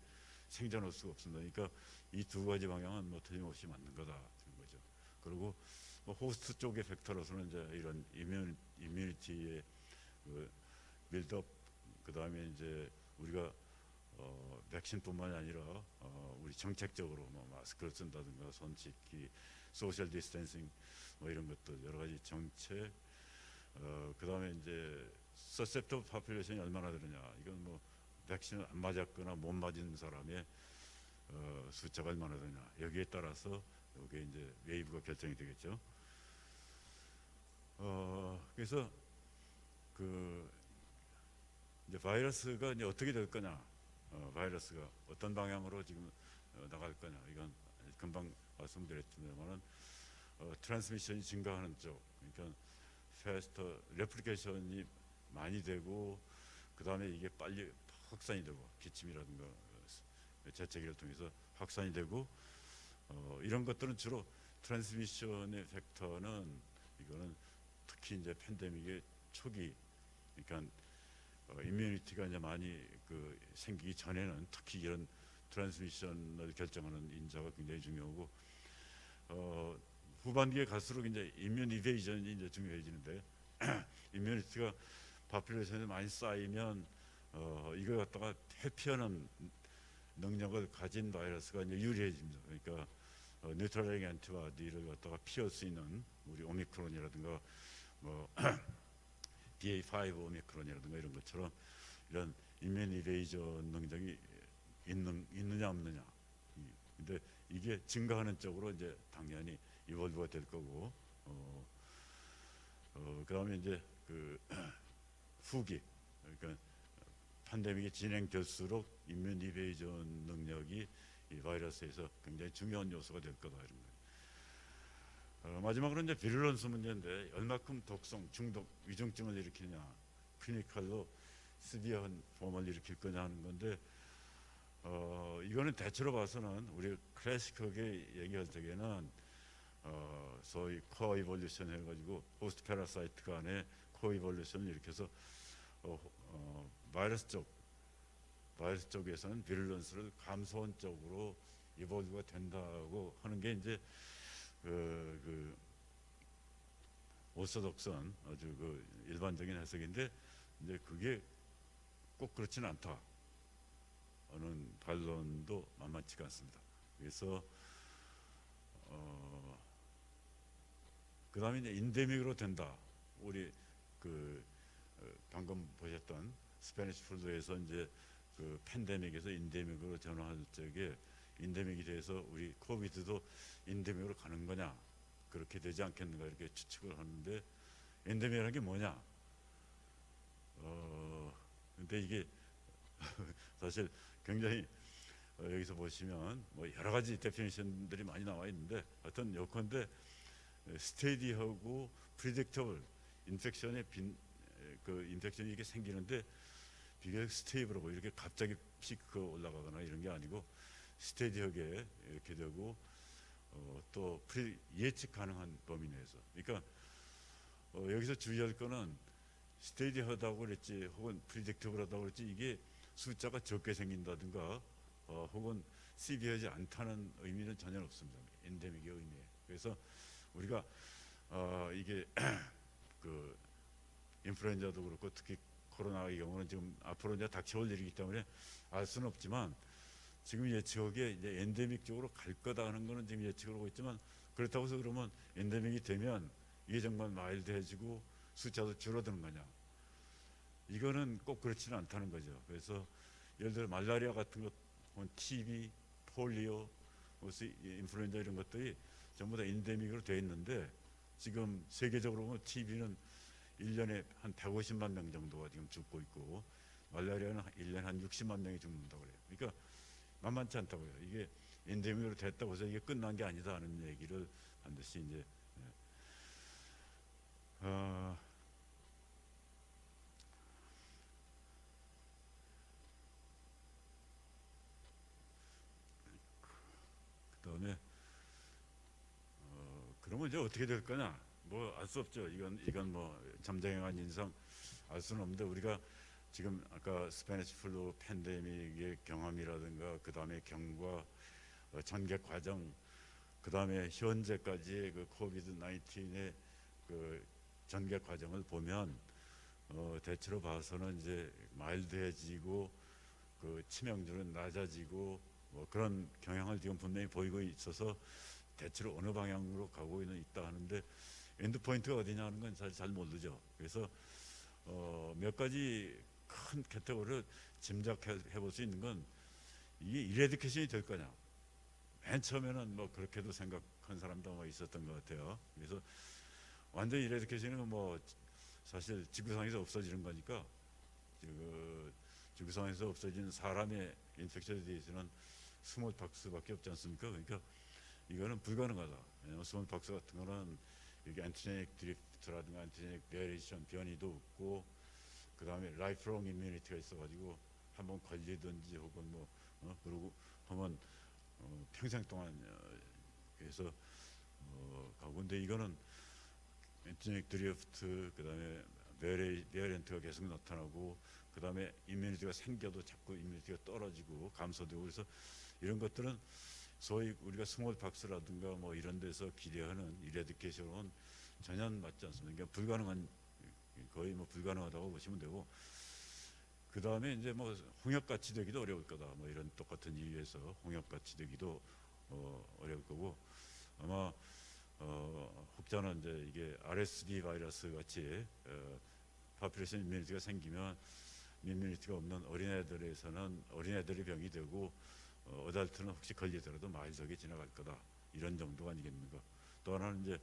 생존할 수가 없습니다. 그러니까 이 두 가지 방향은 뭐 틀림없이 맞는 거다 그런 거죠. 그리고 뭐 호스트 쪽의 팩터로서는 이제 이런 이뮤니티의 그 빌드업, 그 다음에 이제 우리가 백신뿐만이 아니라 우리 정책적으로 뭐 마스크를 쓴다든가 손 씻기, 소셜 디스텐싱 뭐 이런 것들 여러 가지 정책, 그 다음에 이제 서셉터 파퓰레이션이 얼마나 되느냐, 이건 뭐 백신을 안 맞았거나 못 맞은 사람의 숫자가 얼마나 되느냐, 여기에 따라서 이게 이제 웨이브가 결정이 되겠죠. 그래서 그 이제 바이러스가 이제 어떻게 될 거냐, 바이러스가 어떤 방향으로 지금 나갈 거냐, 이건 금방 말씀드렸지만은 트랜스미션이 증가하는 쪽, 그러니까 패스터 레플리케이션이 많이 되고, 그 다음에 이게 빨리 확산이 되고, 기침이라든가 재채기를 통해서 확산이 되고, 이런 것들은 주로 트랜스미션의 팩터는 이거는 특히 이제 팬데믹의 초기, 그러니까 이뮤니티가 이제 많이 그 생기기 전에는 특히 이런 트랜스미션을 결정하는 인자가 굉장히 중요하고, 후반기에 갈수록 이제 이뮤 이베이전이 이제 중요해지는데 이뮤니티가 파퓰레이션에 많이 쌓이면 이걸 갖다가 회피하는 능력을 가진 바이러스가 이제 유리해집니다. 그러니까 뉴트럴링 엔티바디를 갖다가 피할 수 있는 우리 오미크론이라든가 뭐 BA5 오미크론이라든가 이런 것처럼 이런 이뮤 이베이전 능력이 있느냐 없느냐. 근데 이게 증가하는 쪽으로 이제 당연히 이볼브가 될 거고, 그다음에 이제 그 후기, 그러니까 팬데믹이 진행될수록 이뮤 이베이전 능력이 이 바이러스에서 굉장히 중요한 요소가 될 거다 이런 거예요. 마지막으로 이제 비룰런스 문제인데 얼마큼 독성, 중독, 위중증을 일으키냐, 클리니컬로 시비어한 폼을 일으킬 거냐 하는 건데, 이거는 대체로 봐서는 우리 클래식하게 얘기할 적에는 소위 코이볼루션 해가지고 호스트 패러사이트 간의 코이볼루션을 일으켜서 바이러스 쪽에서는 비룰런스를 감소한 쪽으로 이볼브가 된다고 하는 게 이제 그 오소독스한 아주 그 일반적인 해석인데, 이제 그게 꼭 그렇지는 않다 하는 반론도 만만치가 않습니다. 그래서 그 다음에 이제 인데믹으로 된다. 우리 그 방금 보셨던 스페니시 플루에서 이제 그 팬데믹에서 인데믹으로 전환할 적에 인데믹이 돼서 우리 코비드도 인데믹으로 가는 거냐, 그렇게 되지 않겠는가 이렇게 추측을 하는데, 인데믹이라는 게 뭐냐? 근데 이게 사실 굉장히 여기서 보시면 뭐 여러 가지 데피니션들이 많이 나와 있는데, 하여튼 요컨대 스테디하고 프리딕터블 인펙션의 그 인펙션이 이렇게 생기는데 비교적 스테이블하고 이렇게 갑자기 피크 올라가거나 이런 게 아니고 스테디하게 이렇게 되고, 또 예측 가능한 범위 내에서, 그러니까 여기서 주의할 거는 스테디하다고 그랬지 혹은 프리딕터블하다고 그랬지 이게 숫자가 적게 생긴다든가 혹은 시비하지 않다는 의미는 전혀 없습니다. 엔데믹의 의미에. 그래서 우리가 이게 그 인플루엔자도 그렇고 특히 코로나의 경우는 지금 앞으로 이제 닥쳐올 일이기 때문에 알 수는 없지만, 지금 예측하기에 이제 엔데믹 쪽으로 갈 거다 하는 거는 지금 예측을 하고 있지만, 그렇다고 해서 그러면 엔데믹이 되면 이게 정말 마일드해지고 숫자도 줄어드는 거냐, 이거는 꼭 그렇지는 않다는 거죠. 그래서 예를 들어 말라리아 같은 것, TB, 폴리오, 인플루엔자 이런 것들이 전부 다 인데믹으로 되어 있는데, 지금 세계적으로 보면 TB는 1년에 한 150만 명 정도가 지금 죽고 있고, 말라리아는 1년에 한 60만 명이 죽는다고 그래요. 그러니까 만만치 않다고요. 이게 엔데믹으로 됐다고 해서 이게 끝난 게 아니다 하는 얘기를 반드시 이제 그다음에 이제 어떻게 될 거냐? 뭐 알 수 없죠. 이건 뭐 잠정한 인상 알 수는 없는데 우리가 지금 아까 스페니시 플루 팬데믹의 경험이라든가 그 다음에 경과 전개 과정 그 다음에 현재까지의 그 코비드 19의 그 전개 과정을 보면 대체로 봐서는 이제 마일드해지고 그 치명률은 낮아지고 뭐 그런 경향을 지금 분명히 보이고 있어서 대체로 어느 방향으로 가고 있다 하는데 엔드 포인트가 어디냐 하는 건 사실 잘 모르죠. 그래서 몇 가지 큰 캐테고리를 짐작해 볼 수 있는 건 이게 이레디케이션이 될 거냐. 맨 처음에는 뭐 그렇게도 생각한 사람도 뭐 있었던 것 같아요. 그래서 완전 이레디케이션은 뭐 사실 지구상에서 없어지는 거니까 지구상에서 없어진 사람의 인펙션에 대해서는 스몰박스밖에 없지 않습니까? 그러니까 이거는 불가능하다. 왜냐하면 스몰박스 같은 거는 이게 안티제닉 드리프트라든가 안티제닉 베리에이션 변이도 없고 그 다음에 라이프롱 이뮤니티가 있어가지고 한번 걸리든지 혹은 뭐 그러고 하면 평생 동안 해서 가고 근데 이거는 엔티제닉 드리프트 그 다음에 베리언트가 계속 나타나고 그 다음에 이뮤니티가 생겨도 자꾸 이뮤니티가 떨어지고 감소되고 그래서 이런 것들은 소위 우리가 스몰박스라든가 뭐 이런 데서 기대하는 이레디케이션은 전혀 맞지 않습니다. 그러니까 불가능한 거의 뭐 불가능하다고 보시면 되고 그 다음에 이제 뭐 홍역같이 되기도 어려울 거다. 뭐 이런 똑같은 이유에서 홍역같이 되기도 어려울 거고 아마 혹자는 이제 이게 RSV 바이러스 같이 파퓰레이션 임뮤니티가 생기면 임뮤니티가 없는 어린애들에서는 어린애들이 병이 되고 어덜트는 혹시 걸리더라도 마일드하게 지나갈 거다. 이런 정도가 아니겠는가. 또 하나는 이제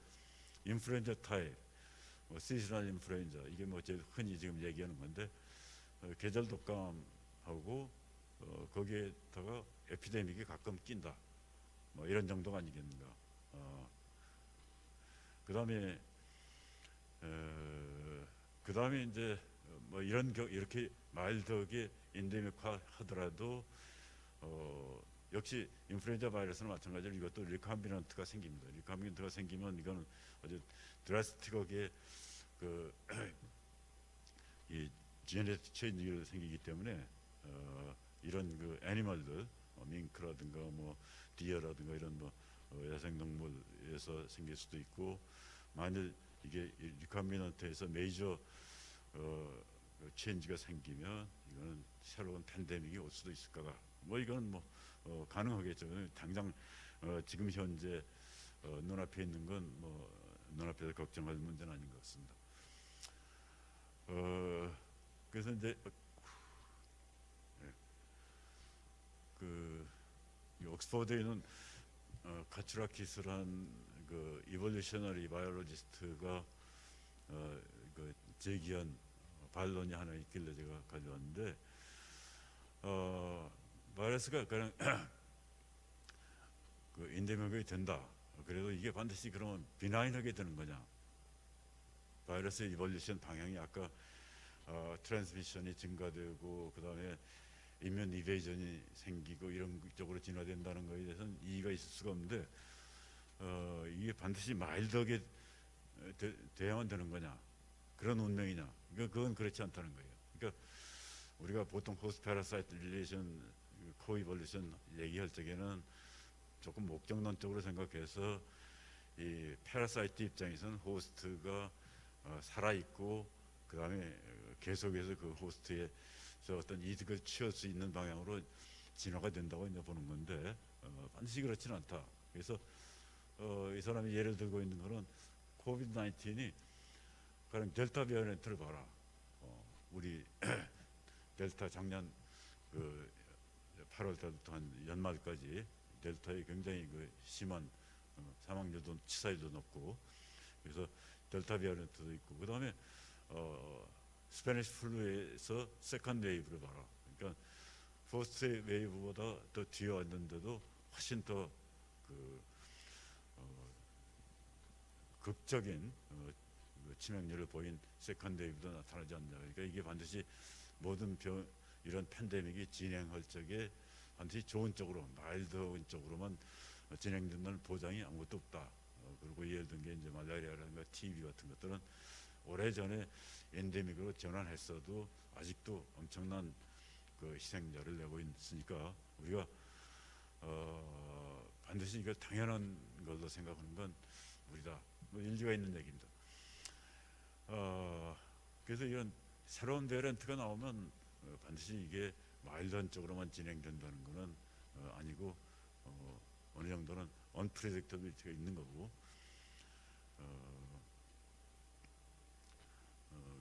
인플루엔자 타입, 시즈널 인플루엔자 이게 뭐 제일 흔히 지금 얘기하는 건데 계절 독감하고 거기에다가 에피데믹이 가끔 낀다. 뭐 이런 정도가 아니겠는가. 그다음에 이제 뭐 이렇게 마일드하게 인데믹화 하더라도 역시 인플루엔자 바이러스는 마찬가지로 이것도 리캄비넌트가 생깁니다. 리캄비넌트가 생기면 이거는 아주 드라스틱하게 이 제네틱 체인지가 생기기 때문에 이런 그 애니멀들 밍크라든가 뭐 디어라든가 이런 뭐 야생동물에서 생길 수도 있고 만일 이게 리캄비넌트에서 메이저 체인지가 생기면 이거는 새로운 팬데믹이 올 수도 있을 거다. 뭐 이건 뭐 가능하겠죠. 당장 지금 현재 눈앞에 있는 건 뭐 눈앞에서 걱정할 문제는 아닌 것 같습니다. 그래서 이제 그 옥스퍼드에 있는 카츠라키스란 그 이볼루셔너리 바이올로지스트가 그 제기한 반론이 하나 있길래 제가 가져왔는데 바이러스가 그냥 그 인데믹이 된다. 그래도 이게 반드시 그러면 비나인하게 되는 거냐? 바이러스의 이볼루션 방향이 아까 트랜스미션이 증가되고 그 다음에 이면 이베이전이 생기고 이런 쪽으로 진화된다는 거에 대해서는 이의가 있을 수가 없는데 이게 반드시 마일드하게 돼야만 되는 거냐? 그런 운명이냐? 그건 그렇지 않다는 거예요. 그러니까 우리가 보통 호스트 패러사이트 릴레이션 코이볼루션 얘기할 적에는 조금 목적론적으로 생각해서 이 패러사이트 입장에서는 호스트가 살아있고 그 다음에 계속해서 그 호스트에서 어떤 이득을 취할 수 있는 방향으로 진화가 된다고 이제 보는 건데 반드시 그렇지는 않다. 그래서 이 사람이 예를 들고 있는 거는 코비드 19이 그냥 델타 베리언트를 봐라. 우리 델타 작년 그 8월 달부터 한 연말까지 델타의 굉장히 그 심한 사망률도 치사율도 높고 그래서 델타 베리언트도 있고 그 다음에 스페니시 플루에서 세컨드 웨이브를 봐라. 그러니까 퍼스트 웨이브보다 더 뒤에 왔는데도 훨씬 더 극적인 치명률을 보인 세컨드 웨이브도 나타나지 않냐. 그러니까 이게 반드시 모든 이런 팬데믹이 진행할 적에 반드시 좋은 쪽으로 마일드한 쪽으로만 진행되는 보장이 아무것도 없다. 그리고 예를 든 게 이제 말라리아라든가 TB 같은 것들은 오래전에 엔데믹으로 전환했어도 아직도 엄청난 그 희생자를 내고 있으니까 우리가 반드시 이걸 당연한 걸로 생각하는 건 우리다. 뭐 일리가 있는 얘기입니다. 그래서 이런 새로운 베리언트가 나오면 반드시 이게 마일드한 쪽으로만 진행된다는 것은 아니고 어느 정도는 언프레딕터빌리티가 있는 거고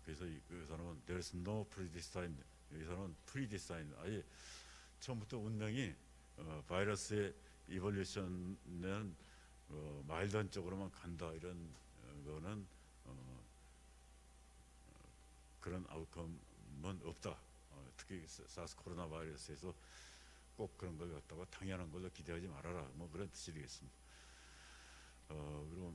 그래서 그 사람은 there's no predestined 이 사람은 predestined 아예 처음부터 운명이 바이러스의 이볼루션은 마일드한 쪽으로만 간다 이런 거는 그런 아웃컴은 없다. 특히 사스 코로나 바이러스에서 꼭 그런 걸 갖다가 당연한 걸로 기대하지 말아라. 뭐 그런 뜻이 되겠습니다. 그리고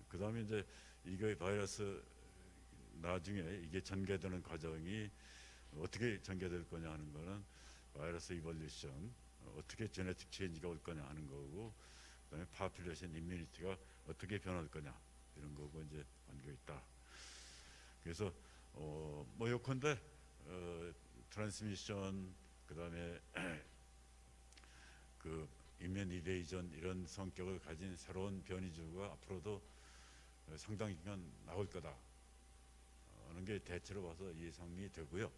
그 다음에 이제 이거 바이러스 나중에 이게 전개되는 과정이 어떻게 전개될 거냐 하는 거는 바이러스 이볼루션 어떻게 제네틱 체인지가 올 거냐 하는 거고 그다음에 파퓰레이션 임뮤니티가 어떻게 변할 거냐 이런 거고 이제 관계가 있다. 그래서 뭐 요컨대 트랜스미션 그다음에 그 이면 이베이전 이런 성격을 가진 새로운 변이주가 앞으로도 상당 기간 나올 거다 하는 게 대체로 봐서 예상이 되고요.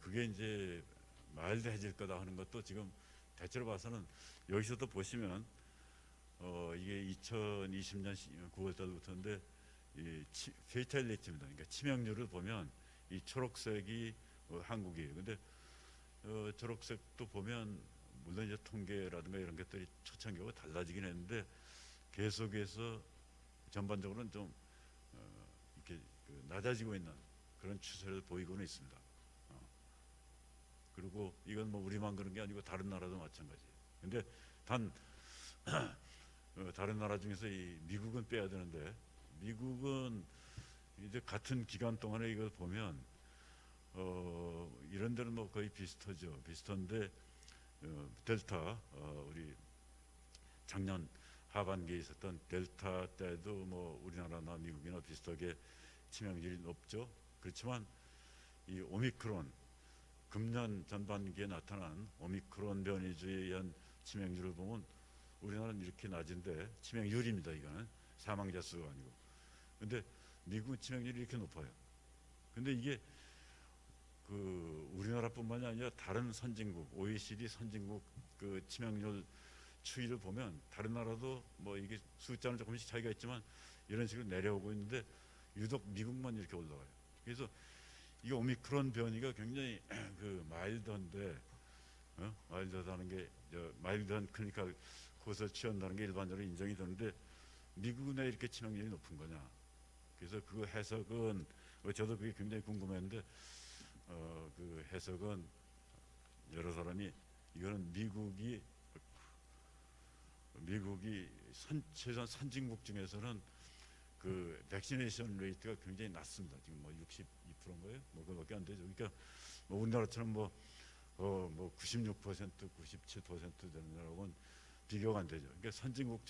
그게 이제 마일드해질 거다 하는 것도 지금 대체로 봐서는 여기서도 보시면 이게 2020년 9월 달부터인데 이 페이탈리티입니다. 그러니까 치명률을 보면 이 초록색이 한국이에요. 근데 초록색도 보면 물론 이제 통계라든가 이런 것들이 초창기하고 달라지긴 했는데 계속해서 전반적으로는 좀 이렇게 낮아지고 있는 그런 추세를 보이고는 있습니다. 그리고 이건 뭐 우리만 그런 게 아니고 다른 나라도 마찬가지예요. 근데 단 다른 나라 중에서 이 미국은 빼야 되는데 미국은 이제 같은 기간 동안에 이걸 보면 이런 데는 뭐 거의 비슷하죠. 비슷한데 델타 우리 작년 하반기에 있었던 델타 때도 뭐 우리나라나 미국이나 비슷하게 치명률이 높죠. 그렇지만 이 오미크론 금년 전반기에 나타난 오미크론 변이주에 의한 치명률을 보면 우리나라는 이렇게 낮은데 치명률입니다. 이거는 사망자 수가 아니고. 근데 미국 치명률이 이렇게 높아요. 근데 이게 그 우리나라뿐만이 아니라 다른 선진국 OECD 선진국 그 치명률 추이를 보면 다른 나라도 뭐 이게 숫자는 조금씩 차이가 있지만 이런 식으로 내려오고 있는데 유독 미국만 이렇게 올라가요. 그래서 이 오미크론 변이가 굉장히 그 마일드한데 마일드하다는 게 마일드한 클리니컬 코스를 취한다는 게 일반적으로 인정이 되는데 미국은 왜 이렇게 치명률이 높은 거냐. 그래서 그 해석은 저도 그게 굉장히 궁금했는데 그 해석은 여러 사람이 이거는 미국이 최소한 선진국 중에서는 그 백시네이션 레이트가 굉장히 낮습니다. 지금 뭐 62%인가요? 뭐 그거밖에 안 되죠. 그러니까 뭐 우리나라처럼 뭐 96%, 97% 되는 나라하고는 비교가 안 되죠. 그러니까 선진국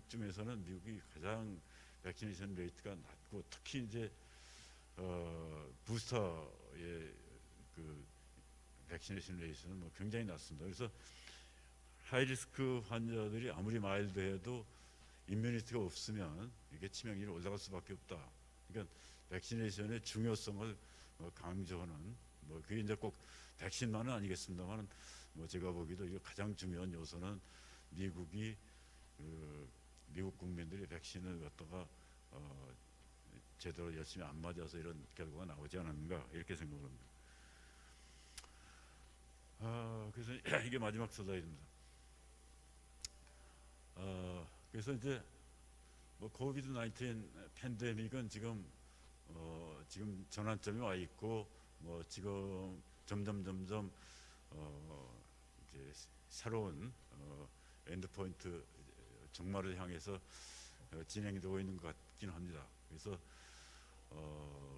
중에서는 미국이 가장 백시네이션 레이트가 낮고 특히 이제 부스터의 그 백시네이션 레이트는 뭐 굉장히 낮습니다. 그래서 하이리스크 환자들이 아무리 마일드해도 임뮤니티가 없으면 이게 치명률이 올라갈 수밖에 없다. 그러니까 백시네이션의 중요성을 강조하는 뭐 그게 이제 꼭 백신만은 아니겠습니다만 뭐 제가 보기도 이게 가장 중요한 요소는 미국이 미국 국민들이 백신을 갖다가 제대로 열심히 안 맞아서 이런 결과가 나오지 않았는가 이렇게 생각합니다. 그래서 이게 마지막 슬라이드입니다. 그래서 이제 뭐 코비드 19 팬데믹은 지금 전환점이 와 있고 뭐 지금 점점 이제 새로운 엔드포인트 종말을 향해서 진행되고 있는 것 같긴 합니다. 그래서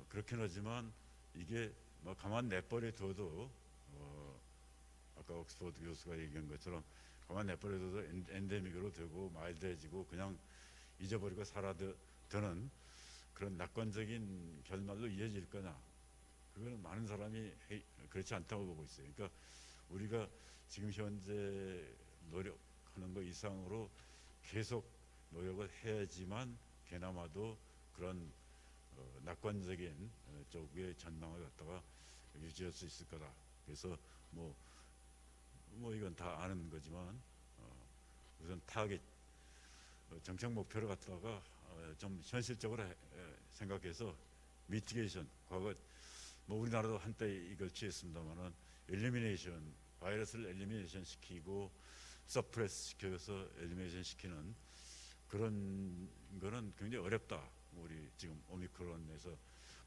그렇긴 하지만 이게 뭐 가만 내버려 둬도 아까 옥스퍼드 교수가 얘기한 것처럼 가만 내버려둬도 엔데믹으로 되고 마일드해지고 그냥 잊어버리고 사라드는 그런 낙관적인 결말로 이어질 거냐, 그거는 많은 사람이 그렇지 않다고 보고 있어요. 그러니까 우리가 지금 현재 노력하는 것 이상으로 계속 노력을 해야지만 그나마도 그런 낙관적인 쪽의 전망을 갖다가 유지할 수 있을 거다. 그래서 뭐 이건 다 아는 거지만 우선 타겟 정책 목표를 갖다가 좀 현실적으로 생각해서 미티게이션, 과거 뭐 우리나라도 한때 이걸 취했습니다만은 엘리미네이션, 바이러스를 엘리미네이션 시키고 서프레스 시켜서 엘리미네이션 시키는 그런 거는 굉장히 어렵다. 우리 지금 오미크론에서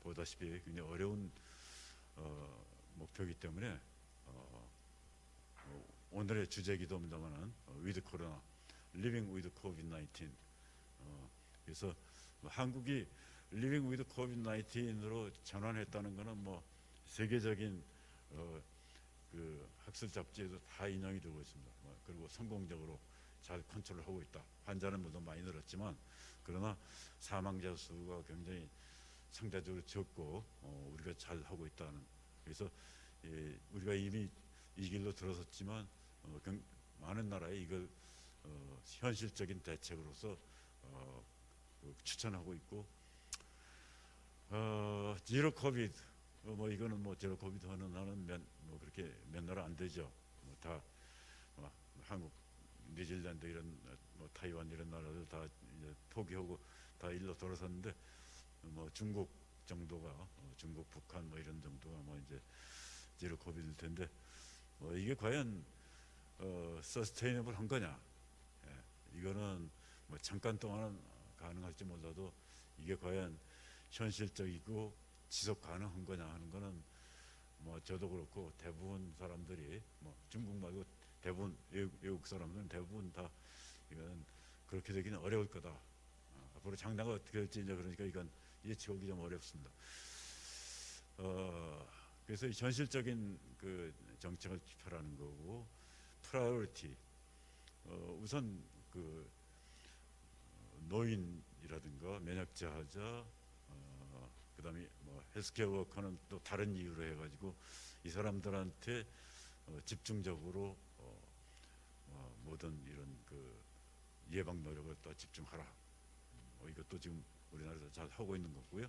보다시피 굉장히 어려운 목표이기 때문에 오늘의 주제이기도 합니다만은 위드 코로나, 리빙 위드 코비드 19. 그래서 한국이 리빙 위드 코비드 19으로 전환했다는 것은 뭐 세계적인 그 학술 잡지에도 다 인용이 되고 있습니다. 그리고 성공적으로 잘 컨트롤하고 있다. 환자는 물론 많이 늘었지만 그러나 사망자 수가 굉장히 상대적으로 적고 우리가 잘 하고 있다는. 그래서 우리가 이미 이 길로 들어섰지만 많은 나라에 이걸 현실적인 대책으로서 추천하고 있고, 제로 코비드 뭐 이거는 뭐 제로 코비드 하는 나라는 뭐 그렇게 몇 나라 안 되죠. 다 한국, 뉴질랜드 이런 뭐 타이완 이런 나라들 다 이제 포기하고 다 일로 돌아섰는데 뭐 중국 정도가 중국, 북한 뭐 이런 정도가 뭐 이제 제로 코비드일 텐데 뭐 이게 과연 서스테이너블 한 거냐? 이거는 뭐 잠깐 동안은 가능할지 몰라도 이게 과연 현실적이고 지속 가능한 거냐 하는 거는 뭐 저도 그렇고 대부분 사람들이 뭐 중국 말고 대부분 외국 사람들은 대부분 다 이건 그렇게 되기는 어려울 거다. 앞으로 장래가 어떻게 될지 이제 그러니까 이건 예측하기 좀 어렵습니다. 그래서 현실적인 그 정책을 펴라는 거고, 프라이어리티 우선 그 노인이라든가 면역 저하자, 그다음에 뭐 헬스케어 워커는 또 다른 이유로 해가지고 이 사람들한테 집중적으로 모든 이런 그 예방 노력을 또 집중하라. 이것도 지금 우리나라에서 잘 하고 있는 거고요.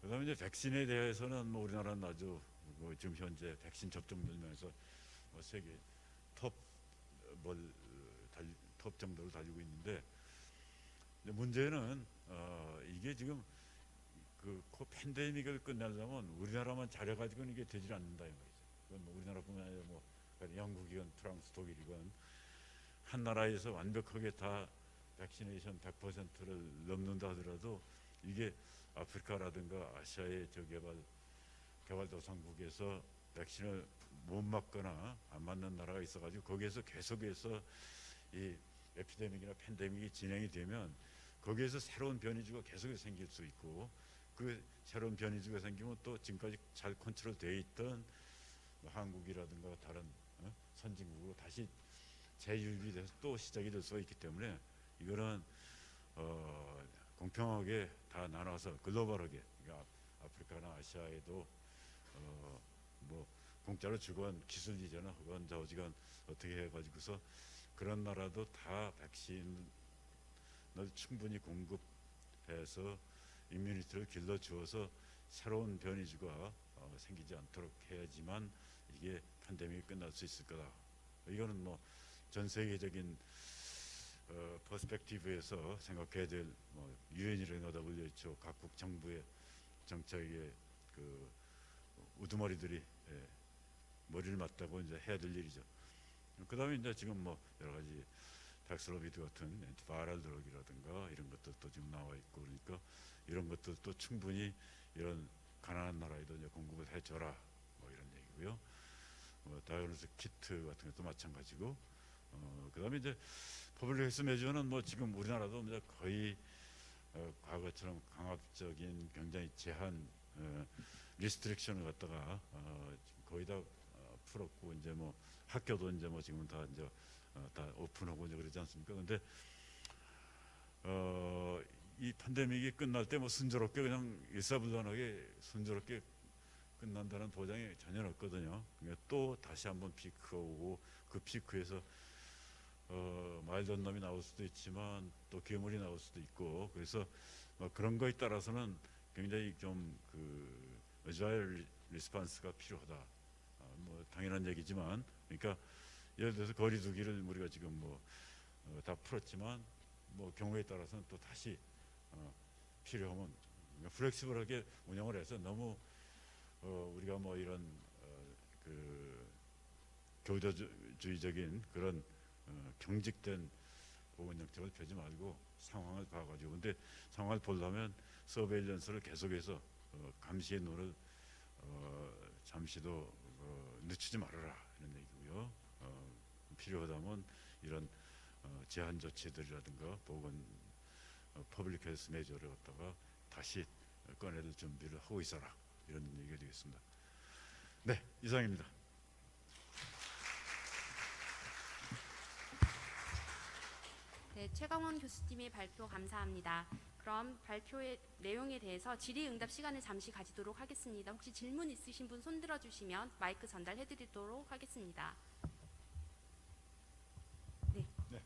그다음에 이제 백신에 대해서는 뭐 우리나라는 아주 뭐 지금 현재 백신 접종률 면에서 세계 톱 정도를 달리고 있는데, 문제는 이게 지금 그 팬데믹을 끝내려면 우리나라만 잘해가지고는 이게 되질 않는다 이 말이죠. 그건 뭐 우리나라뿐만 아니라 뭐 영국이건 프랑스, 독일이건 한 나라에서 완벽하게 다 백시네이션 100%를 넘는다 하더라도 이게 아프리카라든가 아시아의 개발도상국에서 백신을 못 맞거나 안 맞는 나라가 있어가지고 거기에서 계속해서 이 에피데믹이나 팬데믹이 진행이 되면 거기에서 새로운 변이주가 계속해서 생길 수 있고, 그 새로운 변이주가 생기면 또 지금까지 잘 컨트롤되어 있던 뭐 한국이라든가 다른 선진국으로 다시 재유입돼서 또 시작이 될 수가 있기 때문에 이거는 공평하게 다 나눠서 글로벌하게, 그러니까 아프리카나 아시아에도 뭐 공짜로 주건 기술 이전은 혹은 어지간 어떻게 해가지고서 그런 나라도 다 백신을 충분히 공급해서 이뮤니티를 길러주어서 새로운 변이주가 생기지 않도록 해야지만 이게 팬데믹이 끝날 수 있을 거다. 이거는 뭐 전 세계적인 퍼스펙티브에서 생각해야 될 뭐 유엔이라든가 WHO 각국 정부의 정책의 그 우두머리들이 머리를 맞다고 이제 해야 될 일이죠. 그다음에 이제 지금 뭐 여러 가지 닥슬로비드 같은 앤티바이럴 드럭이라든가 이런 것들도 지금 나와 있고, 그러니까 이런 것들도 충분히 이런 가난한 나라에도 이제 공급을 해줘라 뭐 이런 얘기고요. 다이어노스 키트 같은 것도 마찬가지고, 그다음에 이제 퍼블릭 헬스 메저는 뭐 지금 우리나라도 이제 거의 과거처럼 강압적인 굉장히 제한 리스트릭션을 갖다가 거의 다 풀었고 이제 뭐 학교도 이제 뭐 지금 다 이제 다 오픈하고 이제 그러지 않습니까? 근데 이 팬데믹이 끝날 때 뭐 순조롭게 그냥 일사불란하게 순조롭게 끝난다는 보장이 전혀 없거든요. 그러니까 또 다시 한번 피크가 오고 그 피크에서 말도 안 놈이 나올 수도 있지만 또 괴물이 나올 수도 있고 그래서 그런 거에 따라서는 굉장히 좀그 어자일 리스판스가 필요하다. 뭐 당연한 얘기지만 그러니까 예를 들어서 거리두기를 우리가 지금 뭐 다 풀었지만 뭐 경우에 따라서는 또 다시 필요하면 플렉시블하게 운영을 해서 너무 우리가 뭐 이런 그 교도주의적인 그런 경직된 보건 정책을 펴지 말고 상황을 봐가지고 근데 상황을 보려면 서베일런스를 계속해서 감시의 눈을 잠시도 늦추지 말아라 이런 얘기고요. 필요하다면 이런 제한 조치들이라든가 보건 퍼블릭 헬스 메저를 갖다가 다시 꺼내들 준비를 하고 있어라 이런 얘기가 되겠습니다. 네, 이상입니다. 네, 최강원 교수님의 발표 감사합니다. 그럼 발표의 내용에 대해서 질의응답 시간을 잠시 가지도록 하겠습니다. 혹시 질문 있으신 분 손 들어주시면 마이크 전달해드리도록 하겠습니다. 네. 네.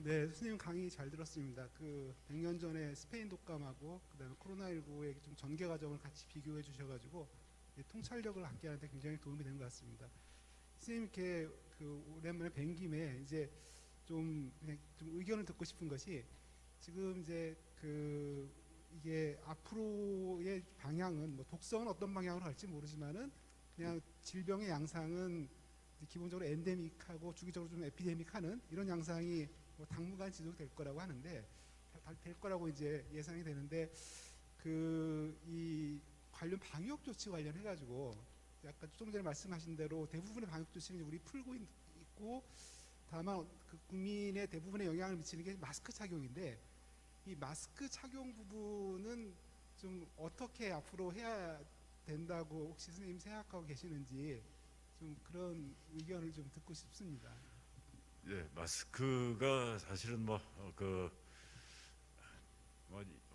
네, 선생님 강의 잘 들었습니다. 그 100년 전에 스페인 독감하고 그다음에 코로나19의 좀 전개 과정을 같이 비교해 주셔가지고 통찰력을 갖게 하는데 굉장히 도움이 된 것 같습니다. 선생님 이렇게 그 오랜만에 뵌 김에 이제 좀 그냥 좀 의견을 듣고 싶은 것이 지금 이제 그 이게 앞으로의 방향은 뭐 독성은 어떤 방향으로 갈지 모르지만은 그냥 질병의 양상은 기본적으로 엔데믹하고 주기적으로 좀 에피데믹하는 이런 양상이 뭐 당분간 지속될 거라고 하는데 될 거라고 이제 예상이 되는데 그 이 관련 방역 조치 관련해 가지고 약간 좀 전에 말씀하신 대로 대부분의 방역 조치는 우리 풀고 있고 다만 그 국민의 대부분의 영향을 미치는 게 마스크 착용인데 이 마스크 착용 부분은 좀 어떻게 앞으로 해야 된다고 혹시 선생님 생각하고 계시는지 좀 그런 의견을 좀 듣고 싶습니다. 예, 마스크가 사실은 뭐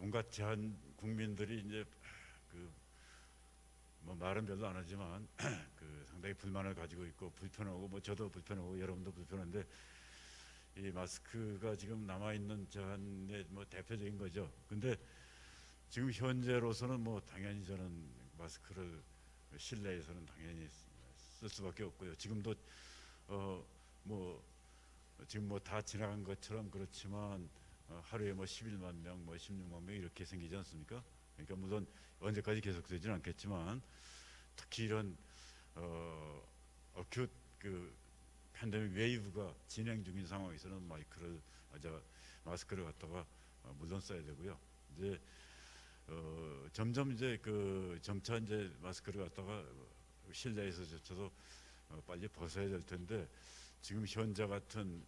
온갖 제한 국민들이 이제 그 뭐 말은 별로 안 하지만 그 상당히 불만을 가지고 있고 불편하고 뭐 저도 불편하고 여러분도 불편한데 이 마스크가 지금 남아 있는 제한의 뭐 대표적인 거죠. 근데 지금 현재로서는 뭐 당연히 저는 마스크를 실내에서는 당연히 쓸 수밖에 없고요. 지금도 뭐 지금 뭐 다 지나간 것처럼 그렇지만 하루에 뭐 11만 명, 뭐 16만 명 이렇게 생기지 않습니까? 그러니까 물론 언제까지 계속되지는 않겠지만 특히 이런 어큐트 그 팬데믹 웨이브가 진행 중인 상황에서는 마스크를 갖다가 물론 써야 되고요. 이제 점점 이제 그 점차 이제 마스크를 갖다가 실내에서조차도 빨리 벗어야 될 텐데 지금 현재 같은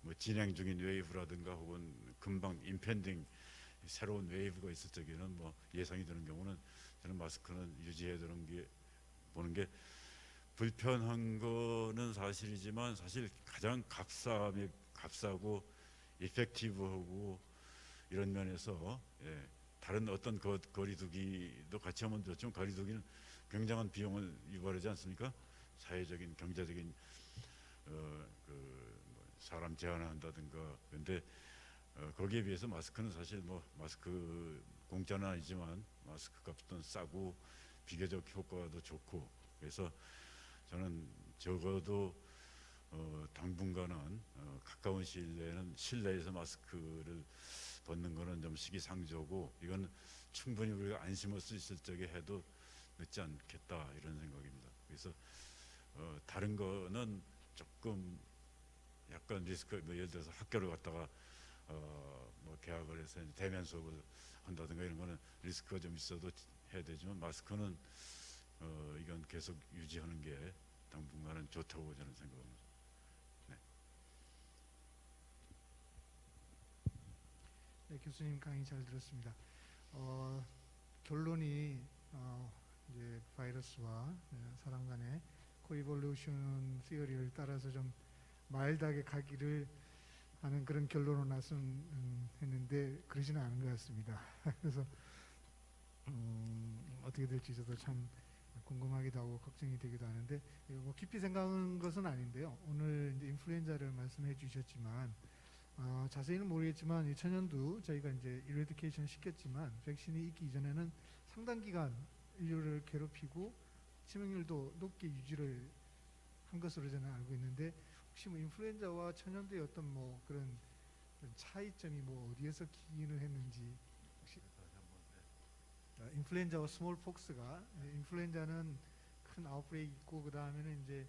뭐 진행 중인 웨이브라든가 혹은 금방 임펜딩 새로운 웨이브가 있을 적에는 뭐 예상이 되는 경우는 저는 마스크는 유지해야 되는 게 보는 게 불편한 거는 사실이지만 사실 가장 값싸고 이펙티브하고 이런 면에서 다른 어떤 거리두기도 같이 하면 좋지만 거리두기는 굉장한 비용을 유발하지 않습니까? 사회적인 경제적인 뭐 사람 제한을 한다든가 근데 거기에 비해서 마스크는 사실 뭐 마스크 공짜는 아니지만 마스크 값도 싸고 비교적 효과도 좋고 그래서 저는 적어도 당분간은 가까운 시일 내에는 실내에서 마스크를 벗는 거는 좀 시기상조고 이건 충분히 우리가 안심할 수 있을 적에 해도 늦지 않겠다 이런 생각입니다. 그래서 다른 거는 조금 약간 리스크 뭐 예를 들어서 학교를 갔다가 뭐 개학을 해서 대면 수업을 한다든가 이런 거는 리스크가 좀 있어도 해야 되지만 마스크는 이건 계속 유지하는 게 당분간은 좋다고 저는 생각합니다. 네. 네, 교수님 강의 잘 들었습니다. 결론이 이제 바이러스와 사람 간의 코이볼루션 시어리를 따라서 좀 마일드하게 가기를 하는 그런 결론으로 나섰는데 그러지는 않은 것 같습니다. 그래서 어떻게 될지 저도 참 궁금하기도 하고 걱정이 되기도 하는데 뭐 깊이 생각한 것은 아닌데요. 오늘 이제 인플루엔자를 말씀해 주셨지만 자세히는 모르겠지만 2000년도 저희가 이제 이레디케이션 시켰지만 백신이 있기 이전에는 상당 기간 인류를 괴롭히고 치명률도 높게 유지를 한 것으로 저는 알고 있는데 혹시 뭐 인플루엔자와 천연두의 어떤 뭐 그런 차이점이 뭐 어디에서 기인을 했는지 혹시 인플루엔자와 스몰폭스가 인플루엔자는 큰 아웃브레이크 있고 그 다음에는 이제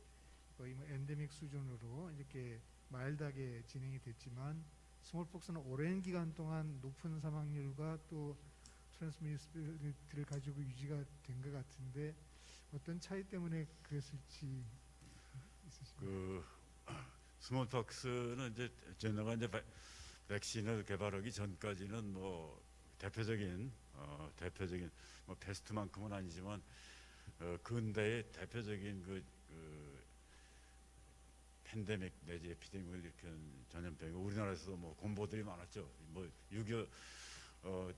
거의 뭐 엔데믹 수준으로 이렇게 마일드하게 진행이 됐지만 스몰폭스는 오랜 기간 동안 높은 사망률과 또 트랜스미시빌리티를 가지고 유지가 된 것 같은데 어떤 차이 때문에 그랬을지 있으신가요? 그 스몰박스는 이제 제너가 이제 백신을 개발하기 전까지는 뭐 대표적인 뭐 패스트만큼은 아니지만 근대의 대표적인 그 팬데믹 내지 에피데믹을 일으키는 전염병이 우리나라에서도 뭐 공보들이 많았죠. 뭐 6.25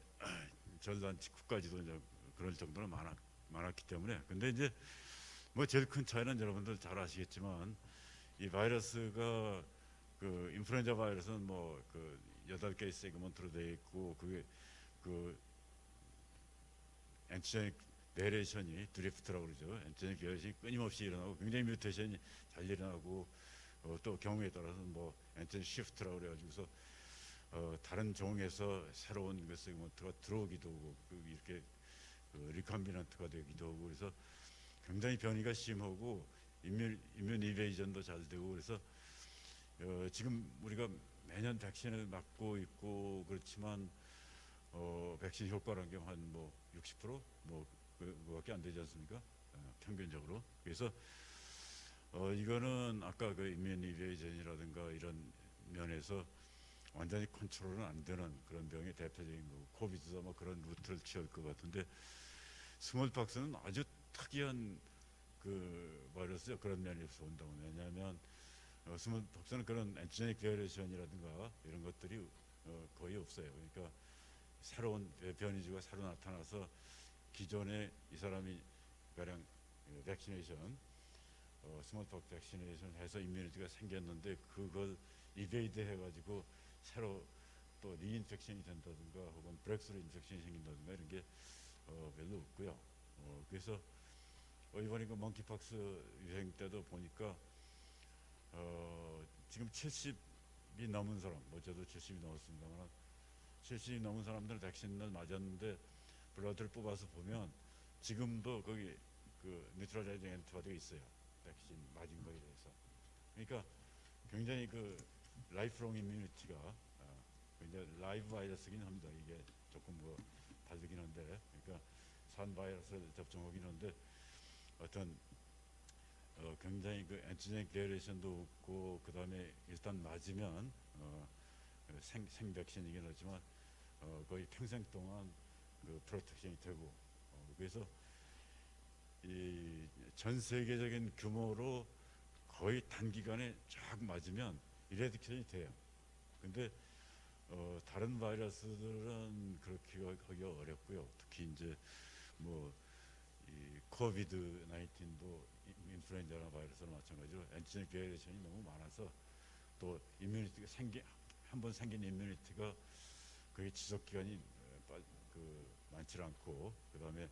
전란 직후까지도 이제 그럴 정도로 많았기 때문에. 근데 이제 뭐 제일 큰 차이는 여러분들 잘 아시겠지만 이 바이러스가 그 인플루엔자 바이러스는 뭐 그 8개의 세그먼트로 되어 있고 그게 그 엔티제닉 베리에이션이 드리프트라고 그러죠. 엔티제닉 베리에이션이 끊임없이 일어나고 굉장히 뮤테이션이 잘 일어나고 또 경우에 따라서 뭐 엔티제닉 시프트라고 그래가지고서 다른 종에서 새로운 그 세그먼트가 들어오기도 하고 이렇게 리컴비넌트가 되기도 하고 그래서 굉장히 변이가 심하고 이뮤 이베이전도 잘 되고 그래서 지금 우리가 매년 백신을 맞고 있고 그렇지만 백신 효과라는 게 한 뭐 60%뭐 그거밖에 안 되지 않습니까? 평균적으로. 그래서 이거는 아까 그 이뮤 이베이전이라든가 이런 면에서 완전히 컨트롤은 안 되는 그런 병의 대표적인 거고 코비드도 뭐 그런 루트를 취할 것 같은데 스몰박스는 아주 특이한 그 바이러스죠. 그런 면에서 온다고. 왜냐하면 스몰박스는 그런 엔티제닉 베리에이션이라든가 이런 것들이 거의 없어요. 그러니까 새로운 변이주가 새로 나타나서 기존에 이 사람이 가령 백시네이션 스몰박스 백시네이션 해서 임뮤니티가 생겼는데 그걸 이베이드 해가지고 새로 또 리인펙션이 된다든가 혹은 브렉스루 인펙션이 생긴다든가 이런 게 별로 없고요. 그래서 이번에 그 멍키박스 유행 때도 보니까 지금 70이 넘은 사람, 뭐 저도 70이 넘었습니다만 70이 넘은 사람들 백신을 맞았는데 블러드를 뽑아서 보면 지금도 거기 그 뉴트럴라이징 엔티바디가 있어요. 백신 맞은 거에 대해서. 그러니까 굉장히 그 라이프롱 이뮤니티가 굉장히 라이브 바이러스긴 합니다. 이게 조금 뭐 다르긴 한데, 그러니까 산 바이러스를 접종하긴 한데 어떤 굉장히 그 엔티제닉 베리에이션도 없고 그 다음에 일단 맞으면 생백신이긴 하지만 거의 평생 동안 그 프로텍션이 되고 그래서 이 전 세계적인 규모로 거의 단기간에 쫙 맞으면 이레디케이션이 돼요. 근데 다른 바이러스들은 그렇게 하기가 어렵고요. 특히 이제 뭐 이 코비드 19도 인플루엔자나 바이러스나 마찬가지로 엔티제닉 베리에이션이 너무 많아서 또 이뮤니티가 한번 생긴 이뮤니티가 그게 지속 기간이 많지 않고 그다음에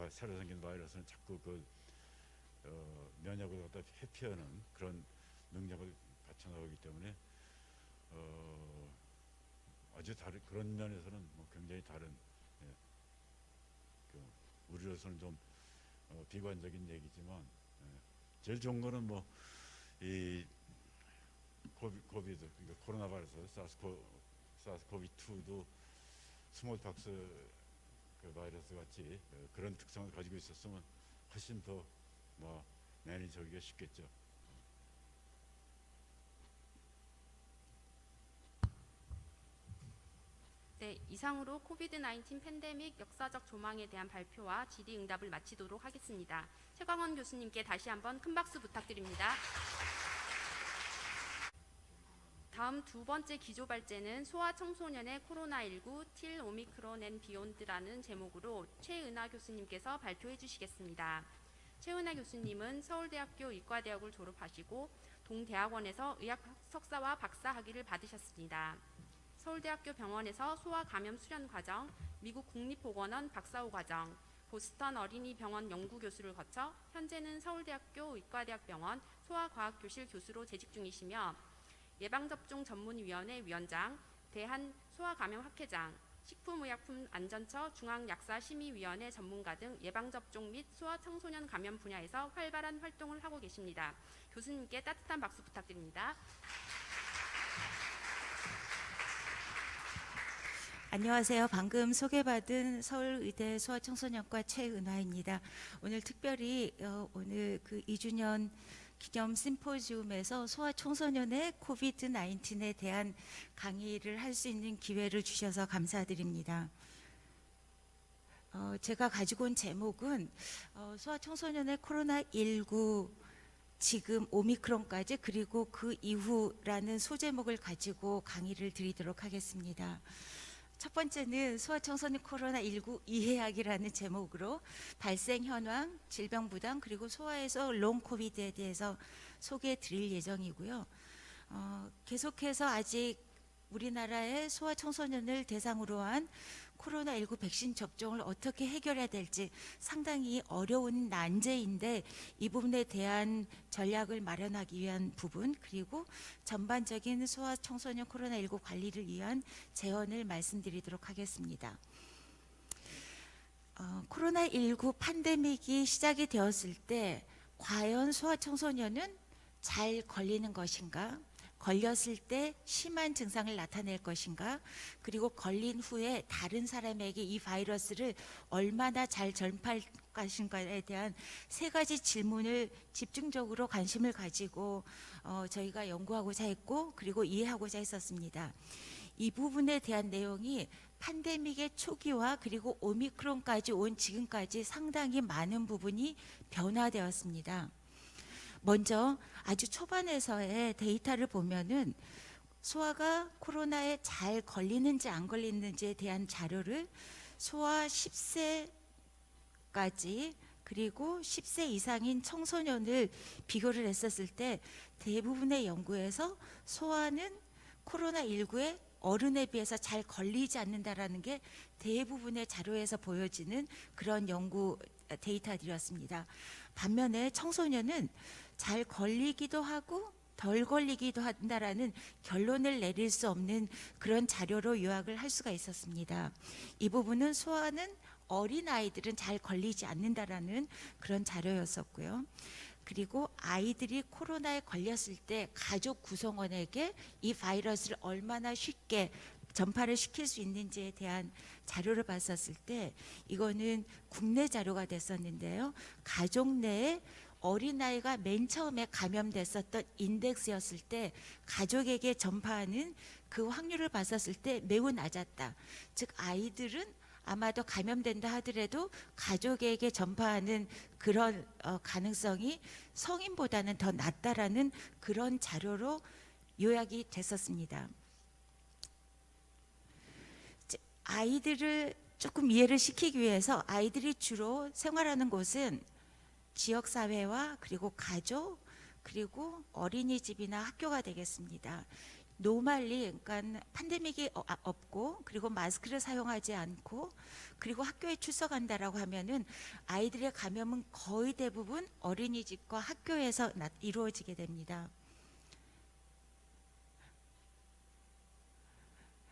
새로 생긴 바이러스는 자꾸 그 면역을 갖다 회피하는 그런 능력을 갖춰나가기 때문에 아주 다른 그런 면에서는 뭐 굉장히 다른 우리로서는 좀 비관적인 얘기지만 제일 좋은 거는 뭐 이 코비드 그러니까 코로나 바이러스 사스코비2도 스몰박스 그 바이러스 같이 그런 특성을 가지고 있었으면 훨씬 더 뭐 매니저하기가 쉽겠죠. 네, 이상으로 코비드-19 팬데믹 역사적 조망에 대한 발표와 질의응답을 마치도록 하겠습니다. 최광원 교수님께 다시 한번 큰 박수 부탁드립니다. 다음 두 번째 기조 발제는 소아청소년의 코로나19 틸 오미크론 앤 비욘드라는 제목으로 최은하 교수님께서 발표해 주시겠습니다. 최은하 교수님은 서울대학교 의과대학을 졸업하시고 동대학원에서 의학 석사와 박사 학위를 받으셨습니다. 서울대학교 병원에서 소아 감염 수련 과정, 미국 국립보건원 박사호 과정, 보스턴 어린이병원 연구교수를 거쳐 현재는 서울대학교 의과대학병원 소아과학교실 교수로 재직 중이시며 예방접종 전문위원회 위원장, 대한소아감염학회장, 식품의약품안전처 중앙약사심의위원회 전문가 등 예방접종 및 소아청소년 감염 분야에서 활발한 활동을 하고 계십니다. 교수님께 따뜻한 박수 부탁드립니다. 안녕하세요. 방금 소개받은 서울의대 소아청소년과 최은하입니다. 오늘 특별히 오늘 그 2주년 기념 심포지움에서 소아청소년의 코비드-19에 대한 강의를 할 수 있는 기회를 주셔서 감사드립니다. 제가 가지고 온 제목은 소아청소년의 코로나19 지금 오미크론까지 그리고 그 이후라는 소제목을 가지고 강의를 드리도록 하겠습니다. 첫 번째는 소아청소년 코로나19 이해하기라는 제목으로 발생 현황, 질병 부담 그리고 소아에서 롱 코비드에 대해서 소개해 드릴 예정이고요. 계속해서 아직 우리나라의 소아청소년을 대상으로 한 코로나19 백신 접종을 어떻게 해결해야 될지 상당히 어려운 난제인데 이 부분에 대한 전략을 마련하기 위한 부분 그리고 전반적인 소아청소년 코로나19 관리를 위한 제언을 말씀드리도록 하겠습니다. 코로나19 팬데믹이 시작이 되었을 때 과연 소아청소년은 잘 걸리는 것인가? 걸렸을 때 심한 증상을 나타낼 것인가? 그리고 걸린 후에 다른 사람에게 이 바이러스를 얼마나 잘 전파할 것인가에 대한 세 가지 질문을 집중적으로 관심을 가지고 저희가 연구하고자 했고 그리고 이해하고자 했었습니다. 이 부분에 대한 내용이 팬데믹의 초기와 그리고 오미크론까지 온 지금까지 상당히 많은 부분이 변화되었습니다. 먼저 아주 초반에서의 데이터를 보면은 소아가 코로나에 잘 걸리는지 안 걸리는지에 대한 자료를 소아 10세까지 그리고 10세 이상인 청소년을 비교를 했었을 때 대부분의 연구에서 소아는 코로나19에 어른에 비해서 잘 걸리지 않는다라는 게 대부분의 자료에서 보여지는 그런 연구 데이터들이었습니다. 반면에 청소년은 잘 걸리기도 하고 덜 걸리기도 한다라는 결론을 내릴 수 없는 그런 자료로 요약을 할 수가 있었습니다. 이 부분은 소아는 어린아이들은 잘 걸리지 않는다라는 그런 자료였었고요. 그리고 아이들이 코로나에 걸렸을 때 가족 구성원에게 이 바이러스를 얼마나 쉽게 전파를 시킬 수 있는지에 대한 자료를 봤었을 때 이거는 국내 자료가 됐었는데요. 가족 내에 어린아이가 맨 처음에 감염됐었던 인덱스였을 때 가족에게 전파하는 그 확률을 봤었을 때 매우 낮았다. 즉 아이들은 아마도 감염된다 하더라도 가족에게 전파하는 그런 가능성이 성인보다는 더 낮다라는 그런 자료로 요약이 됐었습니다. 아이들을 조금 이해를 시키기 위해서 아이들이 주로 생활하는 곳은 지역사회와 그리고 가족 그리고 어린이집이나 학교가 되겠습니다. 노멀리 그러니까 팬데믹이 없고 그리고 마스크를 사용하지 않고 그리고 학교에 출석한다라고 하면은 아이들의 감염은 거의 대부분 어린이집과 학교에서 이루어지게 됩니다.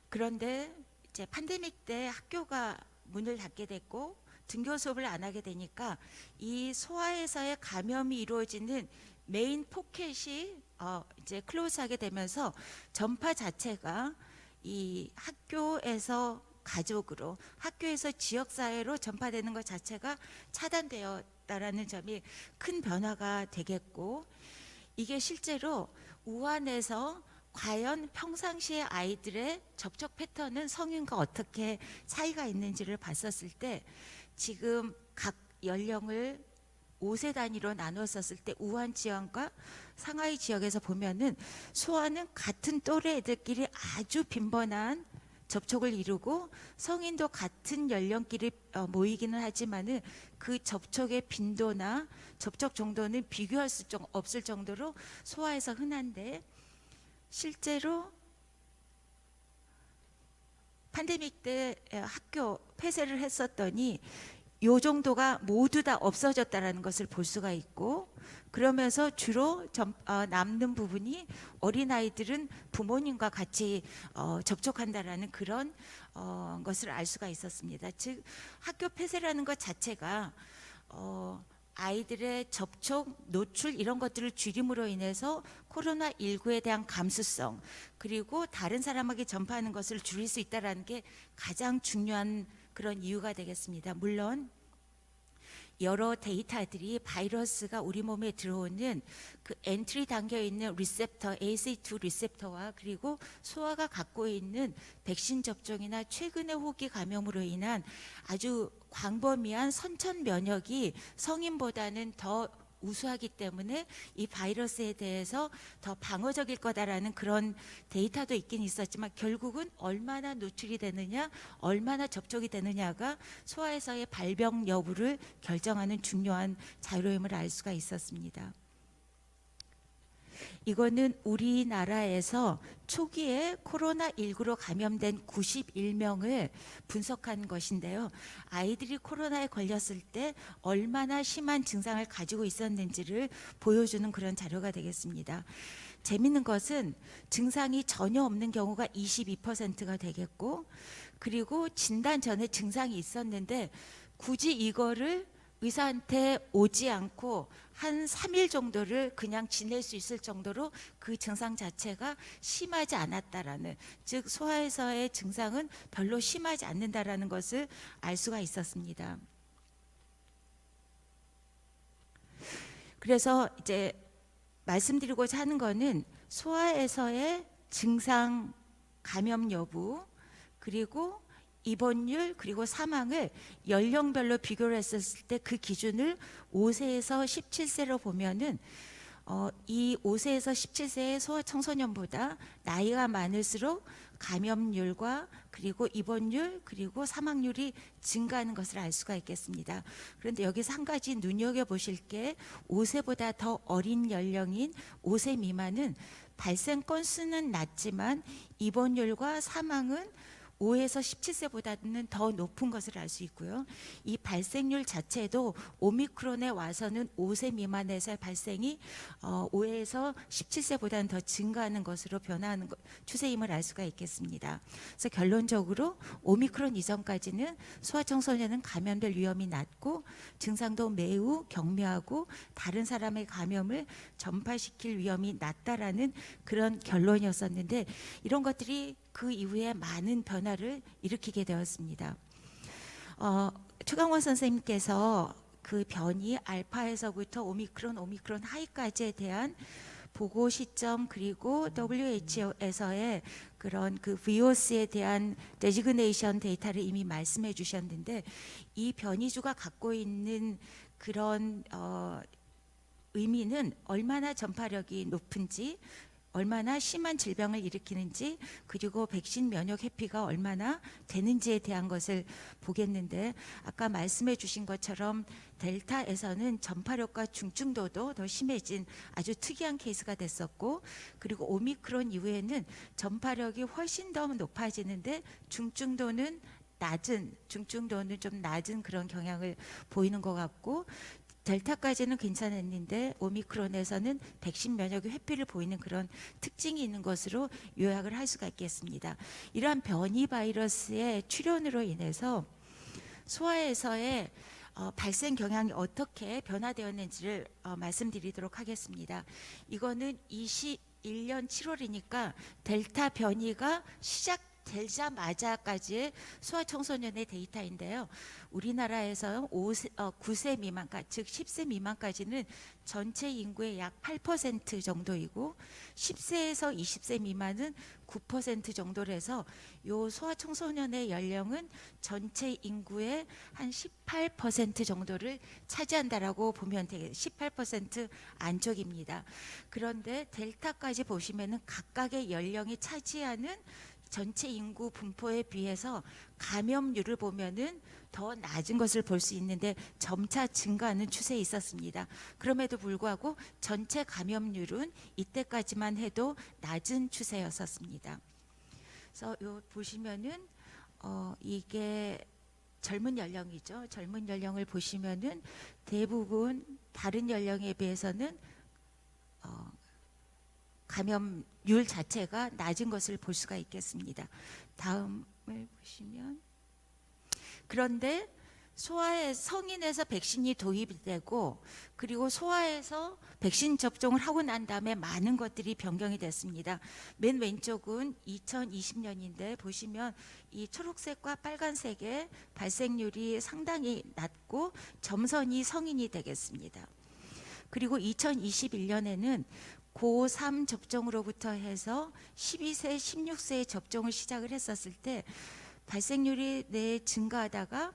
그런데 이제 팬데믹 때 학교가 문을 닫게 됐고 등교 수업을 안 하게 되니까 이 소아에서의 감염이 이루어지는 메인 포켓이 이제 클로즈하게 되면서 전파 자체가 이 학교에서 가족으로 학교에서 지역사회로 전파되는 것 자체가 차단되었다라는 점이 큰 변화가 되겠고 이게 실제로 우한에서 과연 평상시에 아이들의 접촉 패턴은 성인과 어떻게 차이가 있는지를 봤었을 때 지금 각 연령을 5세 단위로 나눴었을 때 우한 지역과 상하이 지역에서 보면은 소아는 같은 또래 애들끼리 아주 빈번한 접촉을 이루고 성인도 같은 연령끼리 모이기는 하지만은 그 접촉의 빈도나 접촉 정도는 비교할 수 없을 정도로 소아에서 흔한데 실제로 팬데믹 때 학교 폐쇄를 했었더니 요 정도가 모두 다 없어졌다라는 것을 볼 수가 있고 그러면서 주로 남는 부분이 어린아이들은 부모님과 같이 접촉한다라는 그런 것을 알 수가 있었습니다. 즉 학교 폐쇄라는 것 자체가 아이들의 접촉, 노출 이런 것들을 줄임으로 인해서 코로나19에 대한 감수성 그리고 다른 사람에게 전파하는 것을 줄일 수 있다는 게 가장 중요한 그런 이유가 되겠습니다. 물론 여러 데이터들이 바이러스가 우리 몸에 들어오는 그 엔트리 담겨 있는 리셉터 ACE2 리셉터와 그리고 소아가 갖고 있는 백신 접종이나 최근의 호기 감염으로 인한 아주 광범위한 선천 면역이 성인보다는 더 우수하기 때문에 이 바이러스에 대해서 더 방어적일 거다라는 그런 데이터도 있긴 있었지만 결국은 얼마나 노출이 되느냐, 얼마나 접촉이 되느냐가 소아에서의 발병 여부를 결정하는 중요한 자료임을 알 수가 있었습니다. 이거는 우리나라에서 초기에 코로나19로 감염된 91명을 분석한 것인데요. 아이들이 코로나에 걸렸을 때 얼마나 심한 증상을 가지고 있었는지를 보여주는 그런 자료가 되겠습니다. 재미있는 것은 증상이 전혀 없는 경우가 22%가 되겠고 그리고 진단 전에 증상이 있었는데 굳이 이거를 의사한테 오지 않고 한 3일 정도를 그냥 지낼 수 있을 정도로 그 증상 자체가 심하지 않았다라는, 즉 소아에서의 증상은 별로 심하지 않는다라는 것을 알 수가 있었습니다. 그래서 이제 말씀드리고자 하는 거는 소아에서의 증상 감염 여부 그리고 입원율 그리고 사망을 연령별로 비교를 했었을 때 그 기준을 5세에서 17세로 보면은 이 5세에서 17세의 소아 청소년보다 나이가 많을수록 감염률과 그리고 입원율 그리고 사망률이 증가하는 것을 알 수가 있겠습니다. 그런데 여기서 한 가지 눈여겨보실 게 5세보다 더 어린 연령인 5세 미만은 발생 건수는 낮지만 입원율과 사망은 5에서 17세보다는 더 높은 것을 알 수 있고요. 이 발생률 자체도 오미크론에 와서는 5세 미만에서의 발생이 5에서 17세보다는 더 증가하는 것으로 변화하는 추세임을 알 수가 있겠습니다. 그래서 결론적으로 오미크론 이전까지는 소아청소년은 감염될 위험이 낮고 증상도 매우 경미하고 다른 사람의 감염을 전파시킬 위험이 낮다라는 그런 결론이었었는데 이런 것들이 그 이후에 많은 변화를 일으키게 되었습니다. 최강원 선생님께서 그 변이 알파에서부터 오미크론 하이까지에 대한 보고 시점 그리고 WHO에서의 그런 그 VOC에 대한 데지그네이션 데이터를 이미 말씀해 주셨는데 이 변이주가 갖고 있는 그런 의미는 얼마나 전파력이 높은지 얼마나 심한 질병을 일으키는지 그리고 백신 면역 회피가 얼마나 되는지에 대한 것을 보겠는데 아까 말씀해 주신 것처럼 델타에서는 전파력과 중증도도 더 심해진 아주 특이한 케이스가 됐었고 그리고 오미크론 이후에는 전파력이 훨씬 더 높아지는데 중증도는 좀 낮은 그런 경향을 보이는 것 같고 델타까지는 괜찮았는데 오미크론에서는 백신 면역의 회피를 보이는 그런 특징이 있는 것으로 요약을 할 수가 있겠습니다. 이러한 변이 바이러스의 출현으로 인해서 소아에서의 발생 경향이 어떻게 변화되었는지를 말씀드리도록 하겠습니다. 이거는 21년 7월이니까 델타 변이가 되자마자까지의 소아청소년의 데이터인데요. 우리나라에서 9세 미만까, 즉 10세 미만까지는 전체 인구의 약 8% 정도이고 10세에서 20세 미만은 9% 정도라서 요 소아청소년의 연령은 전체 인구의 한 18% 정도를 차지한다라고 보면 되겠습니다. 18% 안쪽입니다. 그런데 델타까지 보시면은 각각의 연령이 차지하는 전체 인구 분포에 비해서 감염률을 보면은 더 낮은 것을 볼 수 있는데 점차 증가하는 추세에 있었습니다. 그럼에도 불구하고 전체 감염률은 이때까지만 해도 낮은 추세였었습니다. 그래서 요 보시면은 이게 젊은 연령이죠. 젊은 연령을 보시면은 대부분 다른 연령에 비해서는 감염률 자체가 낮은 것을 볼 수가 있겠습니다. 다음을 보시면, 그런데 소아의 성인에서 백신이 도입이 되고 그리고 소아에서 백신 접종을 하고 난 다음에 많은 것들이 변경이 됐습니다. 맨 왼쪽은 2020년인데 보시면 이 초록색과 빨간색의 발생률이 상당히 낮고 점선이 성인이 되겠습니다. 그리고 2021년에는 고3 접종으로부터 해서 12세, 16세에 접종을 시작을 했었을 때 발생률이 증가하다가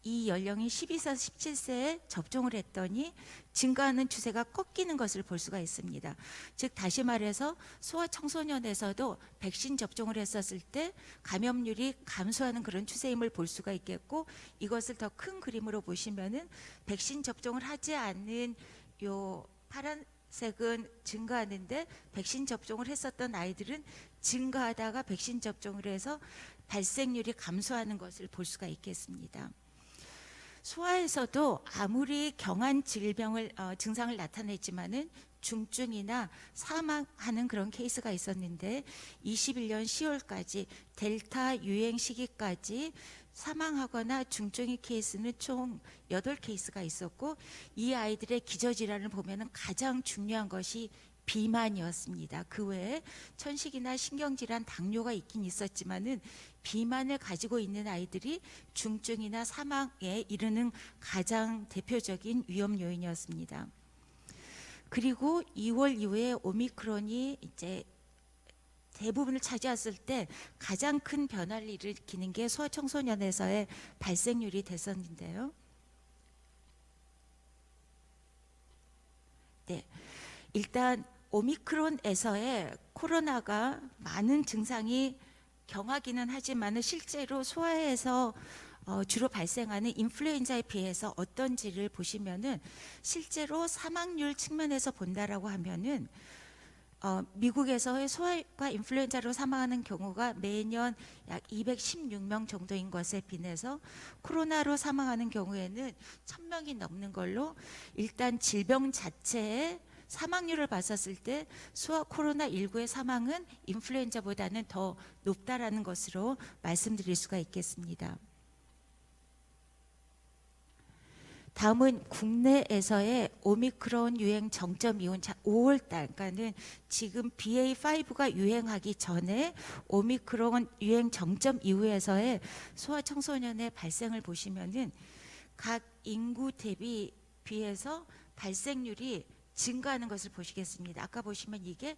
이 연령이 12세, 17세에 접종을 했더니 증가하는 추세가 꺾이는 것을 볼 수가 있습니다. 즉 다시 말해서 소아청소년에서도 백신 접종을 했었을 때 감염률이 감소하는 그런 추세임을 볼 수가 있겠고, 이것을 더 큰 그림으로 보시면은 백신 접종을 하지 않는 요 파란색은 증가하는데 백신 접종을 했었던 아이들은 증가하다가 백신 접종을 해서 발생률이 감소하는 것을 볼 수가 있겠습니다. 소아에서도 아무리 경한 질병을 증상을 나타냈지만은 중증이나 사망하는 그런 케이스가 있었는데 21년 10월까지 델타 유행 시기까지 사망하거나 중증의 케이스는 총 8케이스가 있었고, 이 아이들의 기저질환을 보면 가장 중요한 것이 비만이었습니다. 그 외에 천식이나 신경질환, 당뇨가 있긴 있었지만은 비만을 가지고 있는 아이들이 중증이나 사망에 이르는 가장 대표적인 위험 요인이었습니다. 그리고 2월 이후에 오미크론이 이제 대부분을 차지했을 때 가장 큰 변화를 일으키는 게 소아청소년에서의 발생률이 됐었는데요. 네, 일단 오미크론에서의 코로나가 많은 증상이 경하기는 하지만 실제로 소아에서 주로 발생하는 인플루엔자에 비해서 어떤지를 보시면은 실제로 사망률 측면에서 본다라고 하면은 미국에서의 소아과 인플루엔자로 사망하는 경우가 매년 약 216명 정도인 것에 비해서 코로나로 사망하는 경우에는 1000명이 넘는 걸로, 일단 질병 자체의 사망률을 봤었을 때 소아 코로나19의 사망은 인플루엔자보다는 더 높다라는 것으로 말씀드릴 수가 있겠습니다. 다음은 국내에서의 오미크론 유행 정점 이후 5월달, 그러니까는 지금 BA.5가 유행하기 전에 오미크론 유행 정점 이후에서의 소아청소년의 발생을 보시면은 각 인구 대비 비해서 발생률이 증가하는 것을 보시겠습니다. 아까 보시면 이게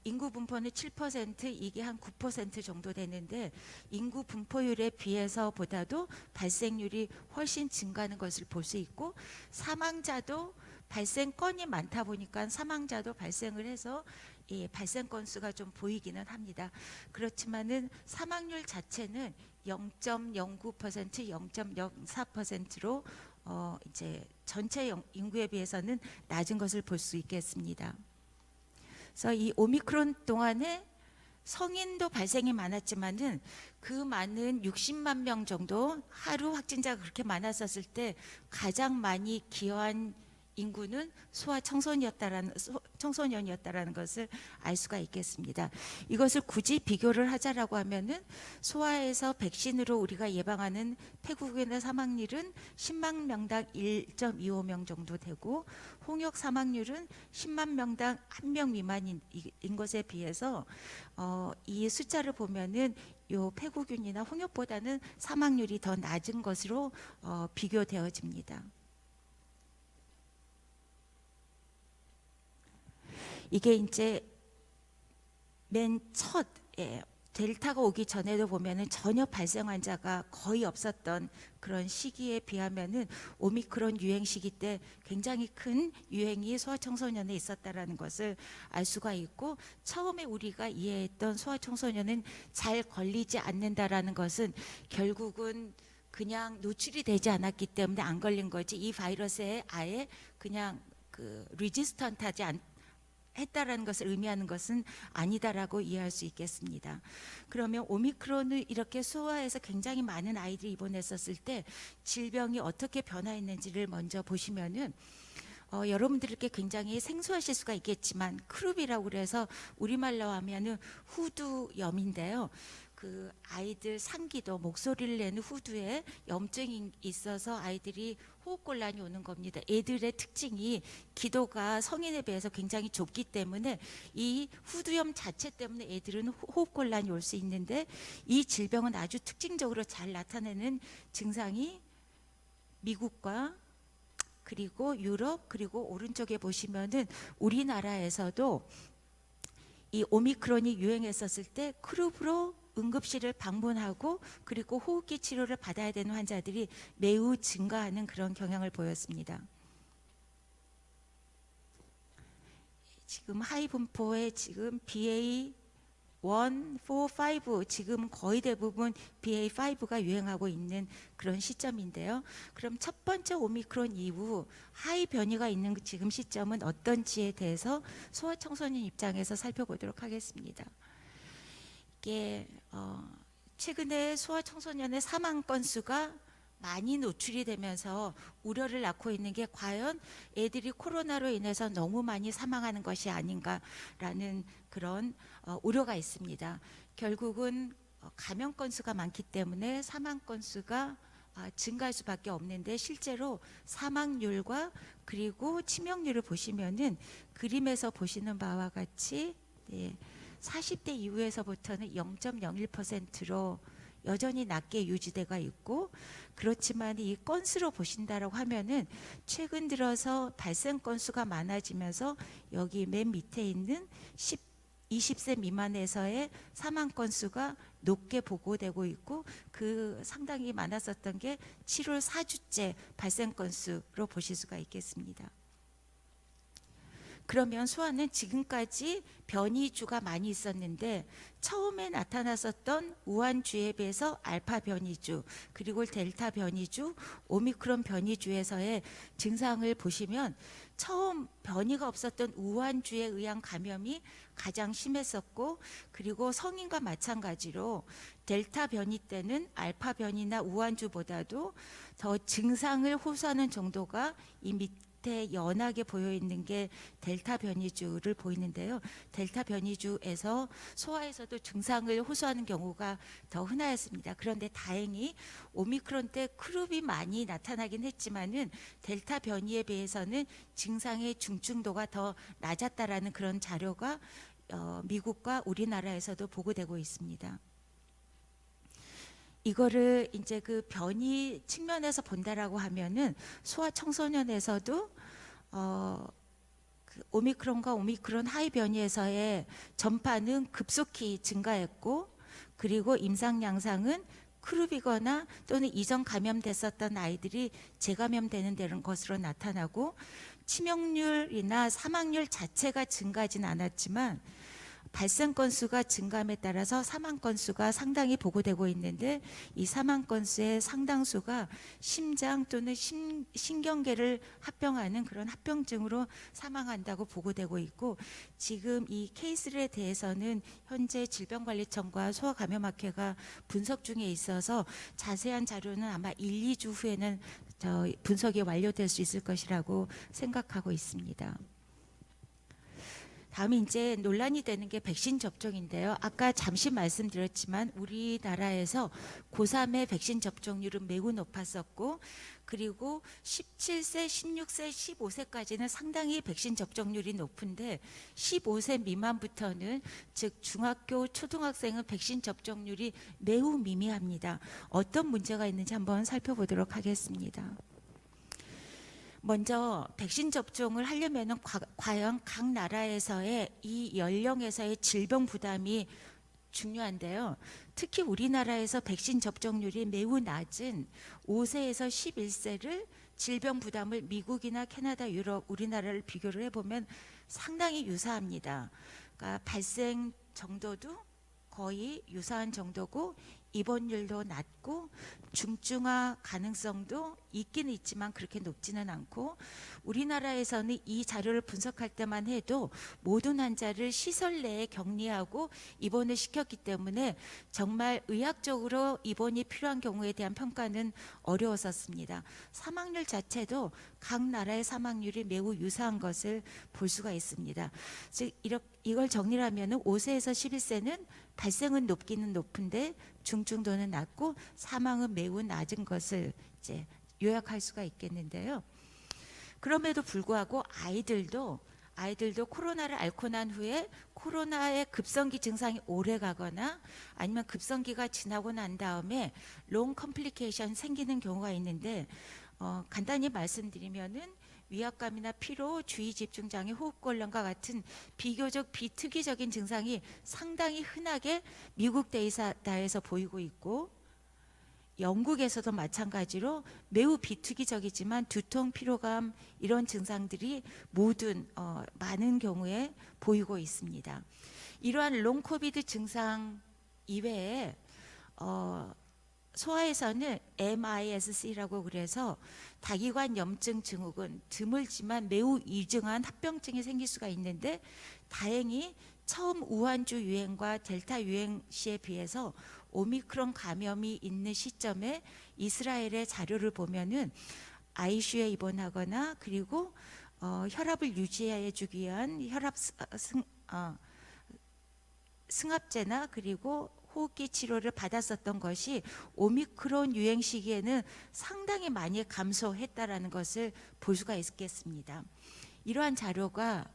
인구 분포는 7%, 이게 한 9% 정도 되는데 인구 분포율에 비해서 보다도 발생률이 훨씬 증가하는 것을 볼 수 있고, 사망자도 발생 건이 많다 보니까 사망자도 발생을 해서 발생 건수가 좀 보이기는 합니다. 그렇지만은 사망률 자체는 0.09%, 0.04%로 이제 전체 인구에 비해서는 낮은 것을 볼 수 있겠습니다. 그래서 이 오미크론 동안에 성인도 발생이 많았지만은 그 많은 60만 명 정도 하루 확진자가 그렇게 많았었을 때 가장 많이 기여한 인구는 청소년이었다라는 것을 알 수가 있겠습니다. 이것을 굳이 비교를 하자라고 하면은 소아에서 백신으로 우리가 예방하는 폐구균의 사망률은 10만 명당 1.25명 정도 되고 홍역 사망률은 10만 명당 1명 미만인 것에 비해서 이 숫자를 보면은 요 폐구균이나 홍역보다는 사망률이 더 낮은 것으로 비교되어집니다. 이게 이제 맨 첫 델타가 오기 전에도 보면은 전혀 발생 환자가 거의 없었던 그런 시기에 비하면은 오미크론 유행 시기 때 굉장히 큰 유행이 소아청소년에 있었다라는 것을 알 수가 있고, 처음에 우리가 이해했던 소아청소년은 잘 걸리지 않는다라는 것은 결국은 그냥 노출이 되지 않았기 때문에 안 걸린 거지, 이 바이러스에 아예 그냥 리지스턴트하지 했다라는 것을 의미하는 것은 아니다라고 이해할 수 있겠습니다. 그러면 오미크론을 이렇게 소아에서 굉장히 많은 아이들이 입원했었을 때 질병이 어떻게 변화했는지를 먼저 보시면은 여러분들께 굉장히 생소하실 수가 있겠지만 크룹이라고 그래서 우리말로 하면은 후두염인데요. 그 아이들 상기도 목소리를 내는 후두에 염증이 있어서 아이들이 호흡곤란이 오는 겁니다. 애들의 특징이 기도가 성인에 비해서 굉장히 좁기 때문에 이 후두염 자체 때문에 애들은 호흡곤란이 올 수 있는데, 이 질병은 아주 특징적으로 잘 나타내는 증상이 미국과 그리고 유럽, 그리고 오른쪽에 보시면은 우리나라에서도 이 오미크론이 유행했었을 때 크룹으로 응급실을 방문하고 그리고 호흡기 치료를 받아야 되는 환자들이 매우 증가하는 그런 경향을 보였습니다. 지금 하이 분포의 지금 BA 1, 4, 5 지금 거의 대부분 BA5가 유행하고 있는 그런 시점인데요. 그럼 첫 번째 오미크론 이후 하이 변이가 있는 지금 시점은 어떤지에 대해서 소아청소년 입장에서 살펴보도록 하겠습니다. 이게 최근에 소아청소년의 사망 건수가 많이 노출이 되면서 우려를 낳고 있는 게 과연 애들이 코로나로 인해서 너무 많이 사망하는 것이 아닌가라는 그런 우려가 있습니다. 결국은 감염 건수가 많기 때문에 사망 건수가 증가할 수밖에 없는데, 실제로 사망률과 그리고 치명률을 보시면은 그림에서 보시는 바와 같이 40대 이후에서부터는 0.01%로 여전히 낮게 유지되고 있고, 그렇지만 이 건수로 보신다라고 하면은 최근 들어서 발생 건수가 많아지면서 여기 맨 밑에 있는 20세 미만에서의 사망 건수가 높게 보고되고 있고, 그 상당히 많았었던 게 7월 4주째 발생 건수로 보실 수가 있겠습니다. 그러면 소아는 지금까지 변이주가 많이 있었는데, 처음에 나타났었던 우한주에 비해서 알파 변이주, 그리고 델타 변이주, 오미크론 변이주에서의 증상을 보시면 처음 변이가 없었던 우한주에 의한 감염이 가장 심했었고, 그리고 성인과 마찬가지로 델타 변이 때는 알파 변이나 우한주보다도 더 증상을 호소하는 정도가 이 밑에 연하게 보여 있는 게 델타 변이주를 보이는데요. 델타 변이주에서 소아에서도 증상을 호소하는 경우가 더 흔하였습니다. 그런데 다행히 오미크론 때 크룹이 많이 나타나긴 했지만은 델타 변이에 비해서는 증상의 중증도가 더 낮았다라는 그런 자료가 미국과 우리나라에서도 보고되고 있습니다. 이거를 이제 그 변이 측면에서 본다라고 하면은 소아 청소년에서도 그 오미크론과 오미크론 하이 변이에서의 전파는 급속히 증가했고, 그리고 임상 양상은 크룹이거나 또는 이전 감염됐었던 아이들이 재감염되는 것으로 나타나고, 치명률이나 사망률 자체가 증가하진 않았지만 발생 건수가 증감에 따라서 사망 건수가 상당히 보고되고 있는데 이 사망 건수의 상당수가 심장 또는 신경계를 합병하는 그런 합병증으로 사망한다고 보고되고 있고, 지금 이 케이스에 대해서는 현재 질병관리청과 소아감염학회가 분석 중에 있어서 자세한 자료는 아마 1, 2주 후에는 분석이 완료될 수 있을 것이라고 생각하고 있습니다. 다음에 이제 논란이 되는 게 백신 접종인데요. 아까 잠시 말씀드렸지만 우리나라에서 고3의 백신 접종률은 매우 높았었고, 그리고 17세, 16세, 15세까지는 상당히 백신 접종률이 높은데 15세 미만부터는, 즉 중학교, 초등학생은 백신 접종률이 매우 미미합니다. 어떤 문제가 있는지 한번 살펴보도록 하겠습니다. 먼저 백신 접종을 하려면 과연 각 나라에서의 이 연령에서의 질병 부담이 중요한데요. 특히 우리나라에서 백신 접종률이 매우 낮은 5세에서 11세를 질병 부담을 미국이나 캐나다, 유럽, 우리나라를 비교를 해보면 상당히 유사합니다. 그러니까 발생 정도도 거의 유사한 정도고 입원율도 낮고 중증화 가능성도 있기는 있지만 그렇게 높지는 않고, 우리나라에서는 이 자료를 분석할 때만 해도 모든 환자를 시설 내에 격리하고 입원을 시켰기 때문에 정말 의학적으로 입원이 필요한 경우에 대한 평가는 어려웠었습니다. 사망률 자체도 각 나라의 사망률이 매우 유사한 것을 볼 수가 있습니다. 즉 이걸 정리를 하면 5세에서 11세는 발생은 높기는 높은데 중증도는 낮고 사망은 매우 낮은 것을 이제 요약할 수가 있겠는데요. 그럼에도 불구하고 아이들도 코로나를 앓고 난 후에 코로나의 급성기 증상이 오래 가거나 아니면 급성기가 지나고 난 다음에 롱 컴플리케이션 생기는 경우가 있는데, 간단히 말씀드리면은 위압감이나 피로, 주의 집중장애, 호흡곤란과 같은 비교적 비특이적인 증상이 상당히 흔하게 미국 데이터에서 보이고 있고, 영국에서도 마찬가지로 매우 비특이적이지만 두통, 피로감 이런 증상들이 모든 많은 경우에 보이고 있습니다. 이러한 롱 코비드 증상 이외에 소아에서는 MIS-C라고 그래서 다기관 염증 증후군, 드물지만 매우 위중한 합병증이 생길 수가 있는데, 다행히 처음 우한주 유행과 델타 유행 시에 비해서 오미크론 감염이 있는 시점에 이스라엘의 자료를 보면은 ICU에 입원하거나 그리고 혈압을 유지해 주기 위한 혈압 승합제나 그리고 호흡기 치료를 받았었던 것이 오미크론 유행 시기에는 상당히 많이 감소했다라는 것을 볼 수가 있겠습니다. 이러한 자료가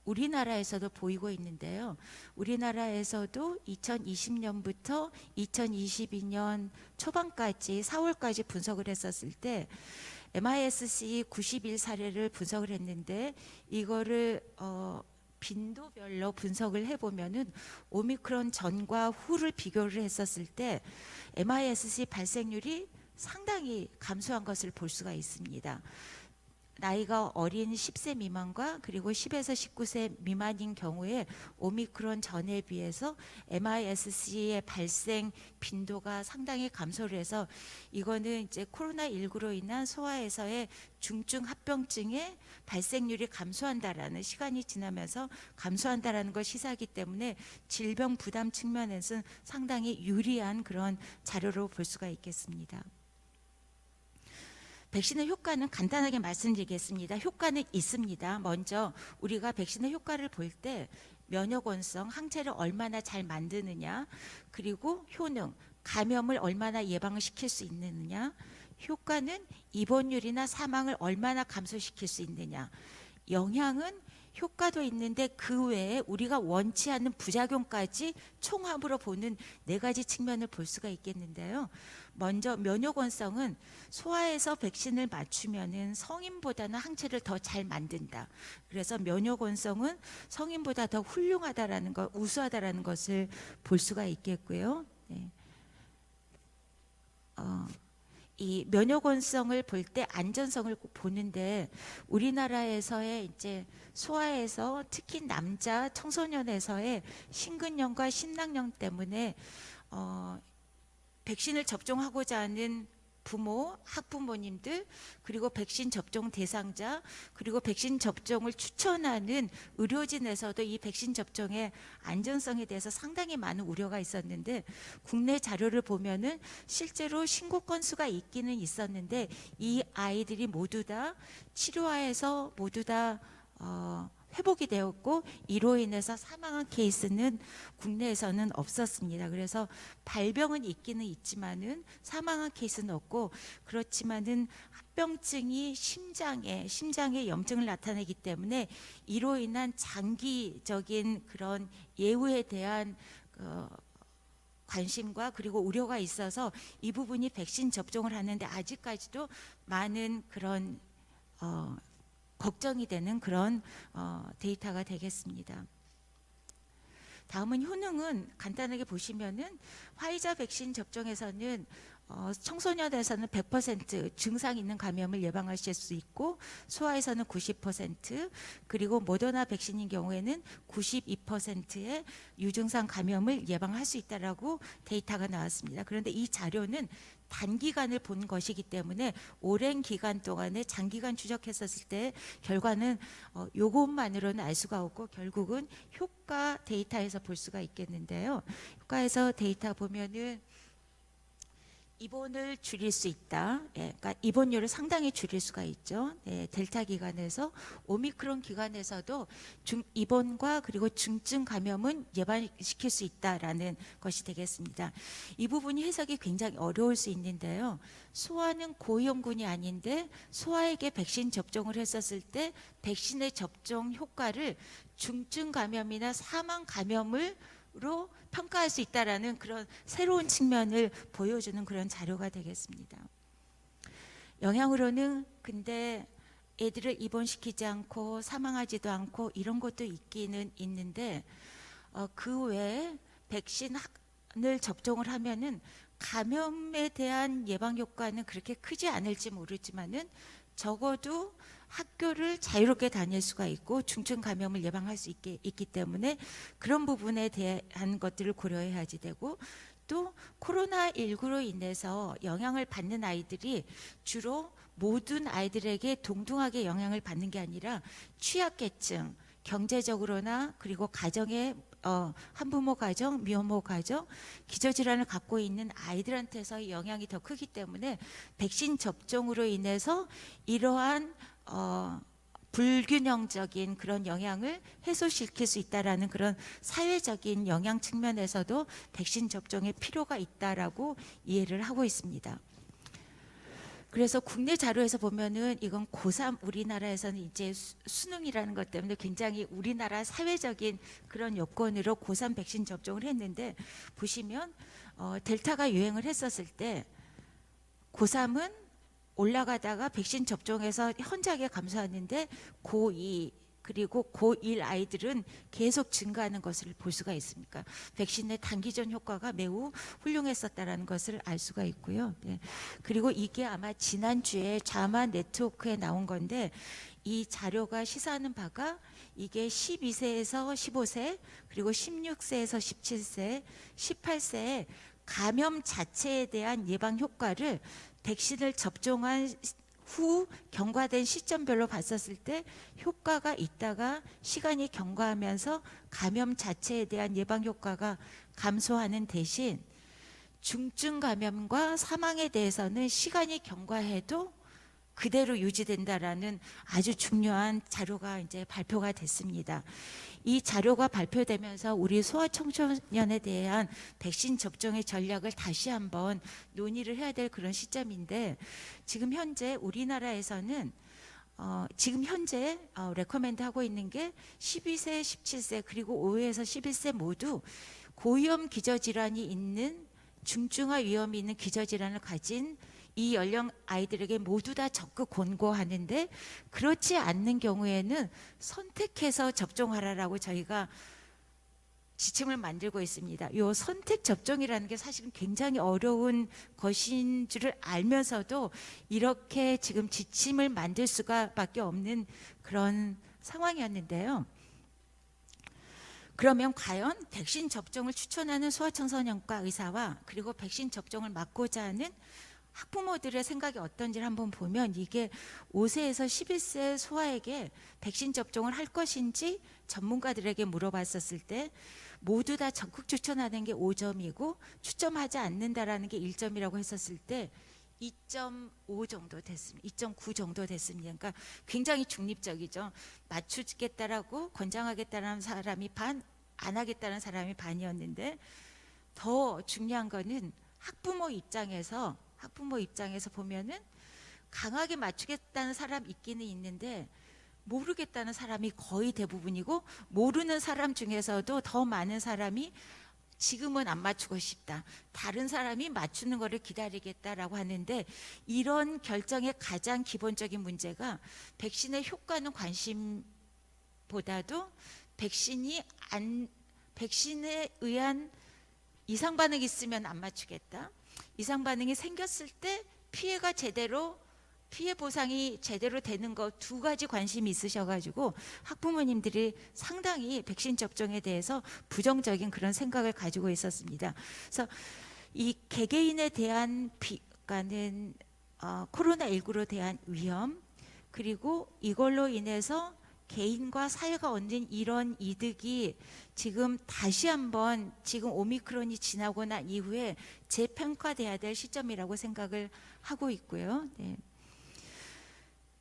우리나라에서도 보이고 있는데요. 우리나라에서도 2020년부터 2022년 초반까지 4월까지 분석을 했었을 때 MIS-C 91사례를 분석을 했는데, 이거를 빈도별로 분석을 해보면은 오미크론 전과 후를 비교를 했었을 때 MIS-C 발생률이 상당히 감소한 것을 볼 수가 있습니다. 나이가 어린 10세 미만과 그리고 10에서 19세 미만인 경우에 오미크론 전에 비해서 MIS-C의 발생 빈도가 상당히 감소를 해서, 이거는 이제 코로나19로 인한 소아에서의 중증 합병증의 발생률이 감소한다라는, 시간이 지나면서 감소한다라는 걸 시사하기 때문에 질병 부담 측면에서는 상당히 유리한 그런 자료로 볼 수가 있겠습니다. 백신의 효과는 간단하게 말씀드리겠습니다. 효과는 있습니다. 먼저 우리가 백신의 효과를 볼 때 면역원성, 항체를 얼마나 잘 만드느냐, 그리고 효능, 감염을 얼마나 예방시킬 수 있느냐, 효과는 입원율이나 사망을 얼마나 감소시킬 수 있느냐, 영향은 효과도 있는데 그 외에 우리가 원치 않는 부작용까지 총합으로 보는 네 가지 측면을 볼 수가 있겠는데요. 먼저 면역원성은 소아에서 백신을 맞추면은 성인보다는 항체를 더 잘 만든다. 그래서 면역원성은 성인보다 더 훌륭하다라는 것, 우수하다라는 것을 볼 수가 있겠고요. 네. 이 면역원성을 볼 때 안전성을 꼭 보는데 우리나라에서의 이제 소아에서 특히 남자 청소년에서의 심근염과 심낭염 때문에 백신을 접종하고자 하는 부모, 학부모님들, 그리고 백신 접종 대상자, 그리고 백신 접종을 추천하는 의료진에서도 이 백신 접종의 안전성에 대해서 상당히 많은 우려가 있었는데 국내 자료를 보면은 실제로 신고 건수가 있기는 있었는데 이 아이들이 모두 다 치료하에서 모두 다 회복이 되었고 이로 인해서 사망한 케이스는 국내에서는 없었습니다. 그래서 발병은 있기는 있지만은 사망한 케이스는 없고 그렇지만은 합병증이 심장에 염증을 나타내기 때문에 이로 인한 장기적인 그런 예후에 대한 관심과 그리고 우려가 있어서 이 부분이 백신 접종을 하는데 아직까지도 많은 그런 걱정이 되는 그런 데이터가 되겠습니다. 다음은 효능은 간단하게 보시면은 화이자 백신 접종에서는 청소년에서는 100% 증상 있는 감염을 예방하실 수 있고 소아에서는 90% 그리고 모더나 백신인 경우에는 92%의 유증상 감염을 예방할 수 있다라고 데이터가 나왔습니다. 그런데 이 자료는 단기간을 본 것이기 때문에 오랜 기간 동안에 장기간 추적했었을 때 결과는 요것만으로는 알 수가 없고 결국은 효과 데이터에서 볼 수가 있겠는데요. 효과에서 데이터 보면은 입원을 줄일 수 있다. 그러니까 입원료를 상당히 줄일 수가 있죠. 델타 기간에서 오미크론 기간에서도 입원과 그리고 중증 감염은 예방시킬 수 있다라는 것이 되겠습니다. 이 부분이 해석이 굉장히 어려울 수 있는데요. 소아는 고위험군이 아닌데 소아에게 백신 접종을 했었을 때 백신의 접종 효과를 중증 감염이나 사망 감염으로 평가할 수 있다라는 그런 새로운 측면을 보여주는 그런 자료가 되겠습니다. 영향으로는 근데 애들을 입원시키지 않고 사망하지도 않고 이런 것도 있기는 있는데 그 외에 백신을 접종을 하면은 감염에 대한 예방 효과는 그렇게 크지 않을지 모르지만은 적어도 학교를 자유롭게 다닐 수가 있고 중증 감염을 예방할 수 있기 때문에 그런 부분에 대한 것들을 고려해야지 되고 또 코로나19로 인해서 영향을 받는 아이들이 주로 모든 아이들에게 동등하게 영향을 받는 게 아니라 취약계층, 경제적으로나 그리고 가정의 한부모 가정, 미혼모 가정, 기저질환을 갖고 있는 아이들한테서 영향이 더 크기 때문에 백신 접종으로 인해서 이러한 불균형적인 그런 영향을 해소시킬 수 있다라는 그런 사회적인 영향 측면에서도 백신 접종의 필요가 있다라고 이해를 하고 있습니다. 그래서 국내 자료에서 보면은 이건 고3 우리나라에서는 이제 수능이라는 것 때문에 굉장히 우리나라 사회적인 그런 여건으로 고3 백신 접종을 했는데 보시면 델타가 유행을 했었을 때 고3은 올라가다가 백신 접종에서 현저하게 감소하는데 고2 그리고 고1 아이들은 계속 증가하는 것을 볼 수가 있습니까? 백신의 단기전 효과가 매우 훌륭했었다라는 것을 알 수가 있고요. 네. 그리고 이게 아마 지난주에 자마 네트워크에 나온 건데 이 자료가 시사하는 바가 이게 12세에서 15세 그리고 16세에서 17세, 18세의 감염 자체에 대한 예방 효과를 백신을 접종한 후 경과된 시점별로 봤었을 때 효과가 있다가 시간이 경과하면서 감염 자체에 대한 예방 효과가 감소하는 대신 중증 감염과 사망에 대해서는 시간이 경과해도 그대로 유지된다라는 아주 중요한 자료가 이제 발표가 됐습니다. 이 자료가 발표되면서 우리 소아 청소년에 대한 백신 접종의 전략을 다시 한번 논의를 해야 될 그런 시점인데 지금 현재 우리나라에서는 지금 현재 레커멘드 하고 있는 게 12세, 17세 그리고 5에서 11세 모두 고위험 기저질환이 있는 중증화 위험이 있는 기저질환을 가진 이 연령 아이들에게 모두 다 적극 권고하는데 그렇지 않는 경우에는 선택해서 접종하라라고 저희가 지침을 만들고 있습니다. 이 선택 접종이라는 게 사실은 굉장히 어려운 것인 줄을 알면서도 이렇게 지금 지침을 만들 수밖에 없는 그런 상황이었는데요. 그러면 과연 백신 접종을 추천하는 소아청소년과 의사와 그리고 백신 접종을 막고자 하는 학부모들의 생각이 어떤지를 한번 보면 이게 5세에서 11세 소아에게 백신 접종을 할 것인지 전문가들에게 물어봤었을 때 모두 다 적극 추천하는 게 5점이고 추천하지 않는다라는 게 1점이라고 했었을 때 2.5 정도 됐습니다. 2.9 정도 됐습니다. 그러니까 굉장히 중립적이죠. 맞추겠다라고 권장하겠다는 사람이 반, 안 하겠다는 사람이 반이었는데 더 중요한 거는 학부모 입장에서 보면은 강하게 맞추겠다는 사람 있기는 있는데 모르겠다는 사람이 거의 대부분이고 모르는 사람 중에서도 더 많은 사람이 지금은 안 맞추고 싶다. 다른 사람이 맞추는 거를 기다리겠다라고 하는데 이런 결정의 가장 기본적인 문제가 백신의 효과는 관심보다도 백신에 의한 이상 반응이 있으면 안 맞추겠다. 이상 반응이 생겼을 때 피해 보상이 제대로 되는 거 두 가지 관심이 있으셔가지고 학부모님들이 상당히 백신 접종에 대해서 부정적인 그런 생각을 가지고 있었습니다. 그래서 이 개개인에 대한 코로나19로 대한 위험 그리고 이걸로 인해서 개인과 사회가 얻는 이런 이득이 지금 다시 한번 지금 오미크론이 지나고 난 이후에 재평가돼야 될 시점이라고 생각을 하고 있고요. 네.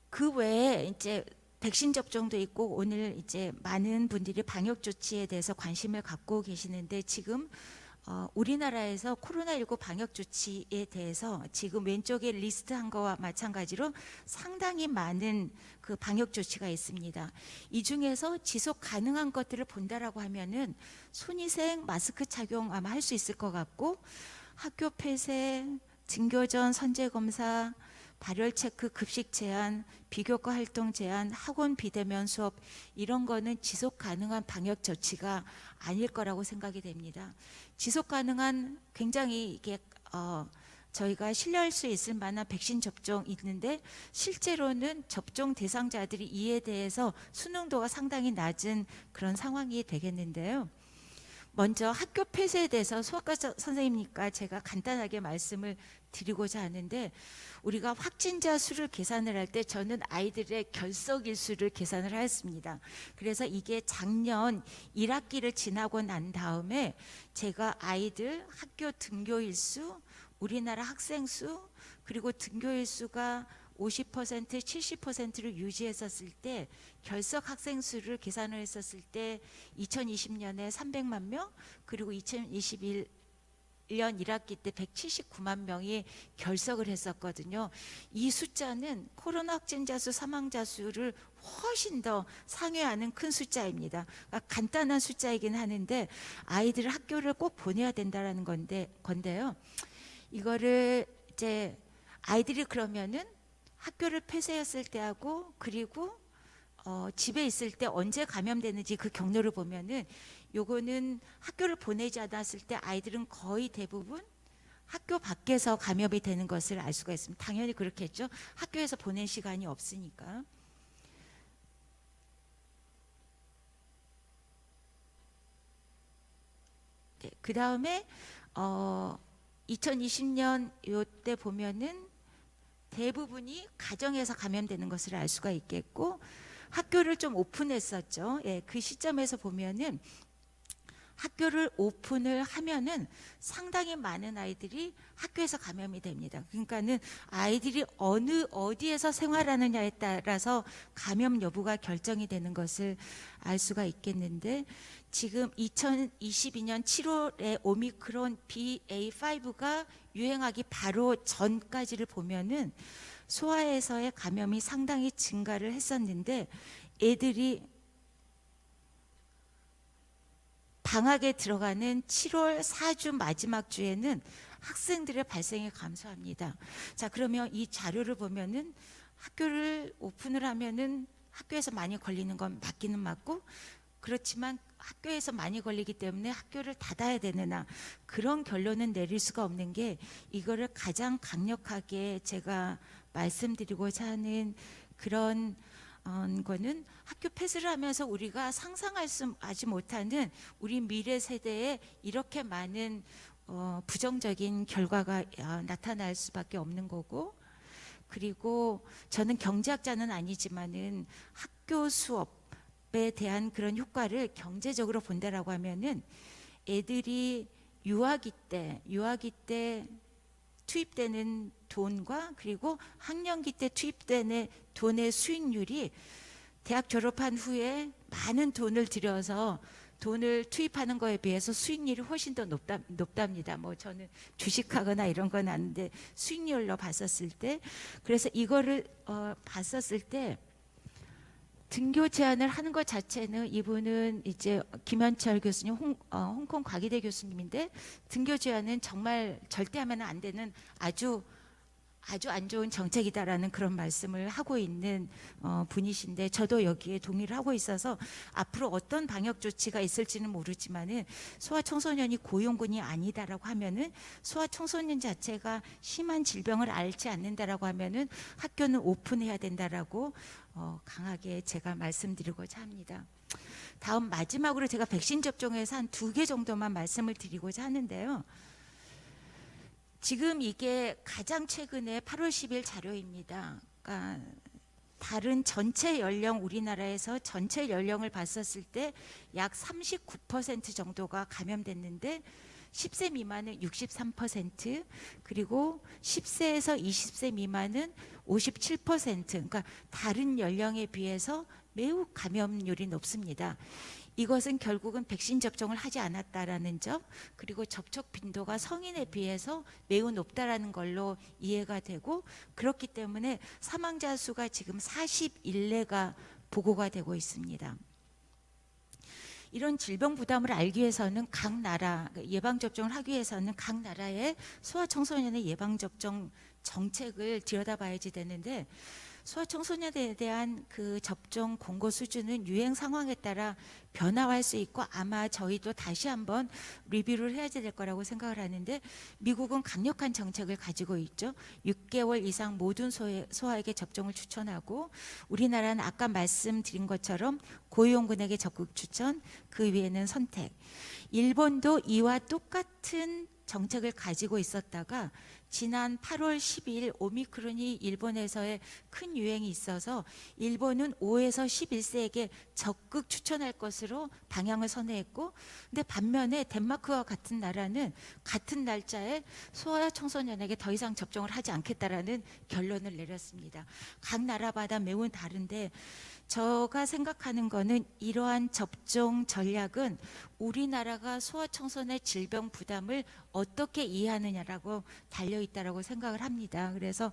그 외에 이제 백신 접종도 있고 오늘 이제 많은 분들이 방역 조치에 대해서 관심을 갖고 계시는데 지금 우리나라에서 코로나19 방역 조치에 대해서 지금 왼쪽에 리스트한 거와 마찬가지로 상당히 많은 그 방역 조치가 있습니다. 이 중에서 지속 가능한 것들을 본다라고 하면은 손위생, 마스크 착용 아마 할 수 있을 것 같고 학교 폐쇄, 등교전 선제 검사, 발열 체크, 급식 제한, 비교과 활동 제한, 학원 비대면 수업 이런 거는 지속 가능한 방역 조치가 아닐 거라고 생각이 됩니다. 지속 가능한 굉장히 이게 저희가 신뢰할 수 있을 만한 백신 접종 있는데 실제로는 접종 대상자들이 이에 대해서 순응도가 상당히 낮은 그런 상황이 되겠는데요. 먼저 학교 폐쇄에 대해서 수학과 선생님이니까 제가 간단하게 말씀을 드리고자 하는데 우리가 확진자 수를 계산을 할 때 저는 아이들의 결석 일수를 계산을 하였습니다. 그래서 이게 작년 1학기를 지나고 난 다음에 제가 아이들 학교 등교 일수, 우리나라 학생 수 그리고 등교 일수가 50%, 70%를 유지했었을 때 결석 학생 수를 계산을 했었을 때 2020년에 300만 명 그리고 2021년 1학기 때 179만 명이 결석을 했었거든요. 이 숫자는 코로나 확진자 수, 사망자 수를 훨씬 더 상회하는 큰 숫자입니다. 그러니까 간단한 숫자이긴 하는데 아이들을 학교를 꼭 보내야 된다라는 건데요. 이거를 이제 아이들이 그러면은 학교를 폐쇄했을 때하고 그리고 집에 있을 때 언제 감염되는지 그 경로를 보면은 요거는 학교를 보내지 않았을 때 아이들은 거의 대부분 학교 밖에서 감염이 되는 것을 알 수가 있습니다. 당연히 그렇겠죠. 학교에서 보낸 시간이 없으니까. 네, 그 다음에 2020년 요때 보면은 대부분이 가정에서 감염되는 것을 알 수가 있겠고 학교를 좀 오픈했었죠. 예, 그 시점에서 보면은 학교를 오픈을 하면은 상당히 많은 아이들이 학교에서 감염이 됩니다. 그러니까는 아이들이 어디에서 생활하느냐에 따라서 감염 여부가 결정이 되는 것을 알 수가 있겠는데 지금 2022년 7월에 오미크론 BA.5가 유행하기 바로 전까지를 보면은 소아에서의 감염이 상당히 증가를 했었는데 애들이 방학에 들어가는 7월 4주 마지막 주에는 학생들의 발생이 감소합니다. 자, 그러면 이 자료를 보면은 학교를 오픈을 하면은 학교에서 많이 걸리는 건 맞기는 맞고 그렇지만 학교에서 많이 걸리기 때문에 학교를 닫아야 되느냐, 그런 결론은 내릴 수가 없는 게, 이거를 가장 강력하게 제가 말씀드리고자 하는 그런 거는, 학교 폐쇄를 하면서 우리가 상상하지 못하는 우리 미래 세대에 이렇게 많은 부정적인 결과가 나타날 수밖에 없는 거고, 그리고 저는 경제학자는 아니지만은 학교 수업에 대한 그런 효과를 경제적으로 본다라고 하면은, 애들이 유아기 때 투입되는 돈과 그리고 학령기 때 투입되는 돈의 수익률이 대학 졸업한 후에 많은 돈을 들여서 돈을 투입하는 거에 비해서 수익률이 훨씬 더 높답니다. 뭐 저는 주식하거나 이런 건 아닌데 수익률로 봤었을 때, 그래서 이거를 봤었을 때 등교 제한을 하는 것 자체는, 이분은 이제 김현철 교수님, 홍콩 과기대 교수님인데, 등교 제한은 정말 절대 하면 안 되는 아주 안 좋은 정책이다라는 그런 말씀을 하고 있는 분이신데, 저도 여기에 동의를 하고 있어서 앞으로 어떤 방역 조치가 있을지는 모르지만은, 소아청소년이 고용군이 아니다라고 하면은, 소아청소년 자체가 심한 질병을 앓지 않는다라고 하면은 학교는 오픈해야 된다라고 강하게 제가 말씀드리고자 합니다. 다음 마지막으로 제가 백신 접종에서 한 2개 정도만 말씀을 드리고자 하는데요. 지금 이게 가장 최근에 8월 10일 자료입니다. 그러니까 다른 전체 연령, 우리나라에서 전체 연령을 봤었을 때 약 39% 정도가 감염됐는데, 10세 미만은 63%, 그리고 10세에서 20세 미만은 57%, 그러니까 다른 연령에 비해서 매우 감염률이 높습니다. 이것은 결국은 백신 접종을 하지 않았다라는 점, 그리고 접촉 빈도가 성인에 비해서 매우 높다라는 걸로 이해가 되고, 그렇기 때문에 사망자 수가 지금 41例가 보고가 되고 있습니다. 이런 질병 부담을 알기 위해서는 각 나라, 예방 접종을 하기 위해서는 각 나라의 소아청소년의 예방 접종 정책을 들여다봐야지 되는데, 소아청소년에 대한 그 접종 공고 수준은 유행 상황에 따라 변화할 수 있고, 아마 저희도 다시 한번 리뷰를 해야 될 거라고 생각을 하는데, 미국은 강력한 정책을 가지고 있죠. 6개월 이상 모든 소아에게 접종을 추천하고, 우리나라는 아까 말씀드린 것처럼 고위험군에게 적극 추천, 그 위에는 선택. 일본도 이와 똑같은 정책을 가지고 있었다가 지난 8월 10일 오미크론이 일본에서의 큰 유행이 있어서 일본은 5에서 11세에게 적극 추천할 것으로 방향을 선회했고, 근데 반면에 덴마크와 같은 나라는 같은 날짜에 소아청소년에게 더 이상 접종을 하지 않겠다라는 결론을 내렸습니다. 각 나라마다 매우 다른데, 제가 생각하는 거는 이러한 접종 전략은 우리나라가 소아청소년 질병 부담을 어떻게 이해하느냐라고 달려있다라고 생각을 합니다. 그래서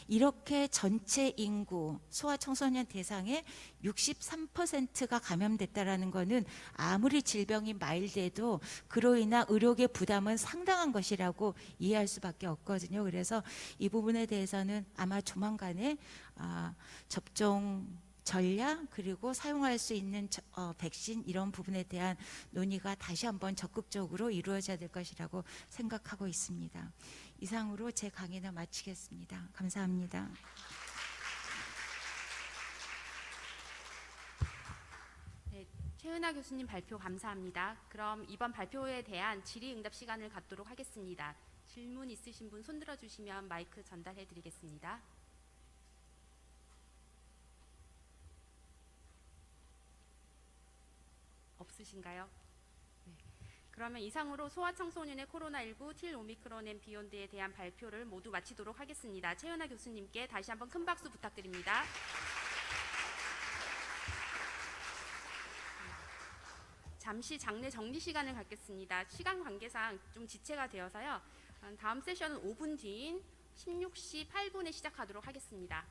이렇게 전체 인구 소아청소년 대상의 63%가 감염됐다라는 거는 아무리 질병이 마일드해도 그로 인한 의료계 부담은 상당한 것이라고 이해할 수밖에 없거든요. 그래서 이 부분에 대해서는 아마 조만간에 접종 전략, 그리고 사용할 수 있는 백신, 이런 부분에 대한 논의가 다시 한번 적극적으로 이루어져야 될 것이라고 생각하고 있습니다. 이상으로 제 강의는 마치겠습니다. 감사합니다. 네, 최은하 교수님 발표 감사합니다. 그럼 이번 발표에 대한 질의응답 시간을 갖도록 하겠습니다. 질문 있으신 분 손들어 주시면 마이크 전달해 드리겠습니다. 없으신가요? 네. 그러면 이상으로 소아청소년의 코로나19, 틸 오미크론 앤 비욘드에 대한 발표를 모두 마치도록 하겠습니다. 최은하 교수님께 다시 한번 큰 박수 부탁드립니다. 잠시 장내 정리 시간을 갖겠습니다. 시간 관계상 좀 지체가 되어서요. 다음 세션은 5분 뒤인 16시 8분에 시작하도록 하겠습니다.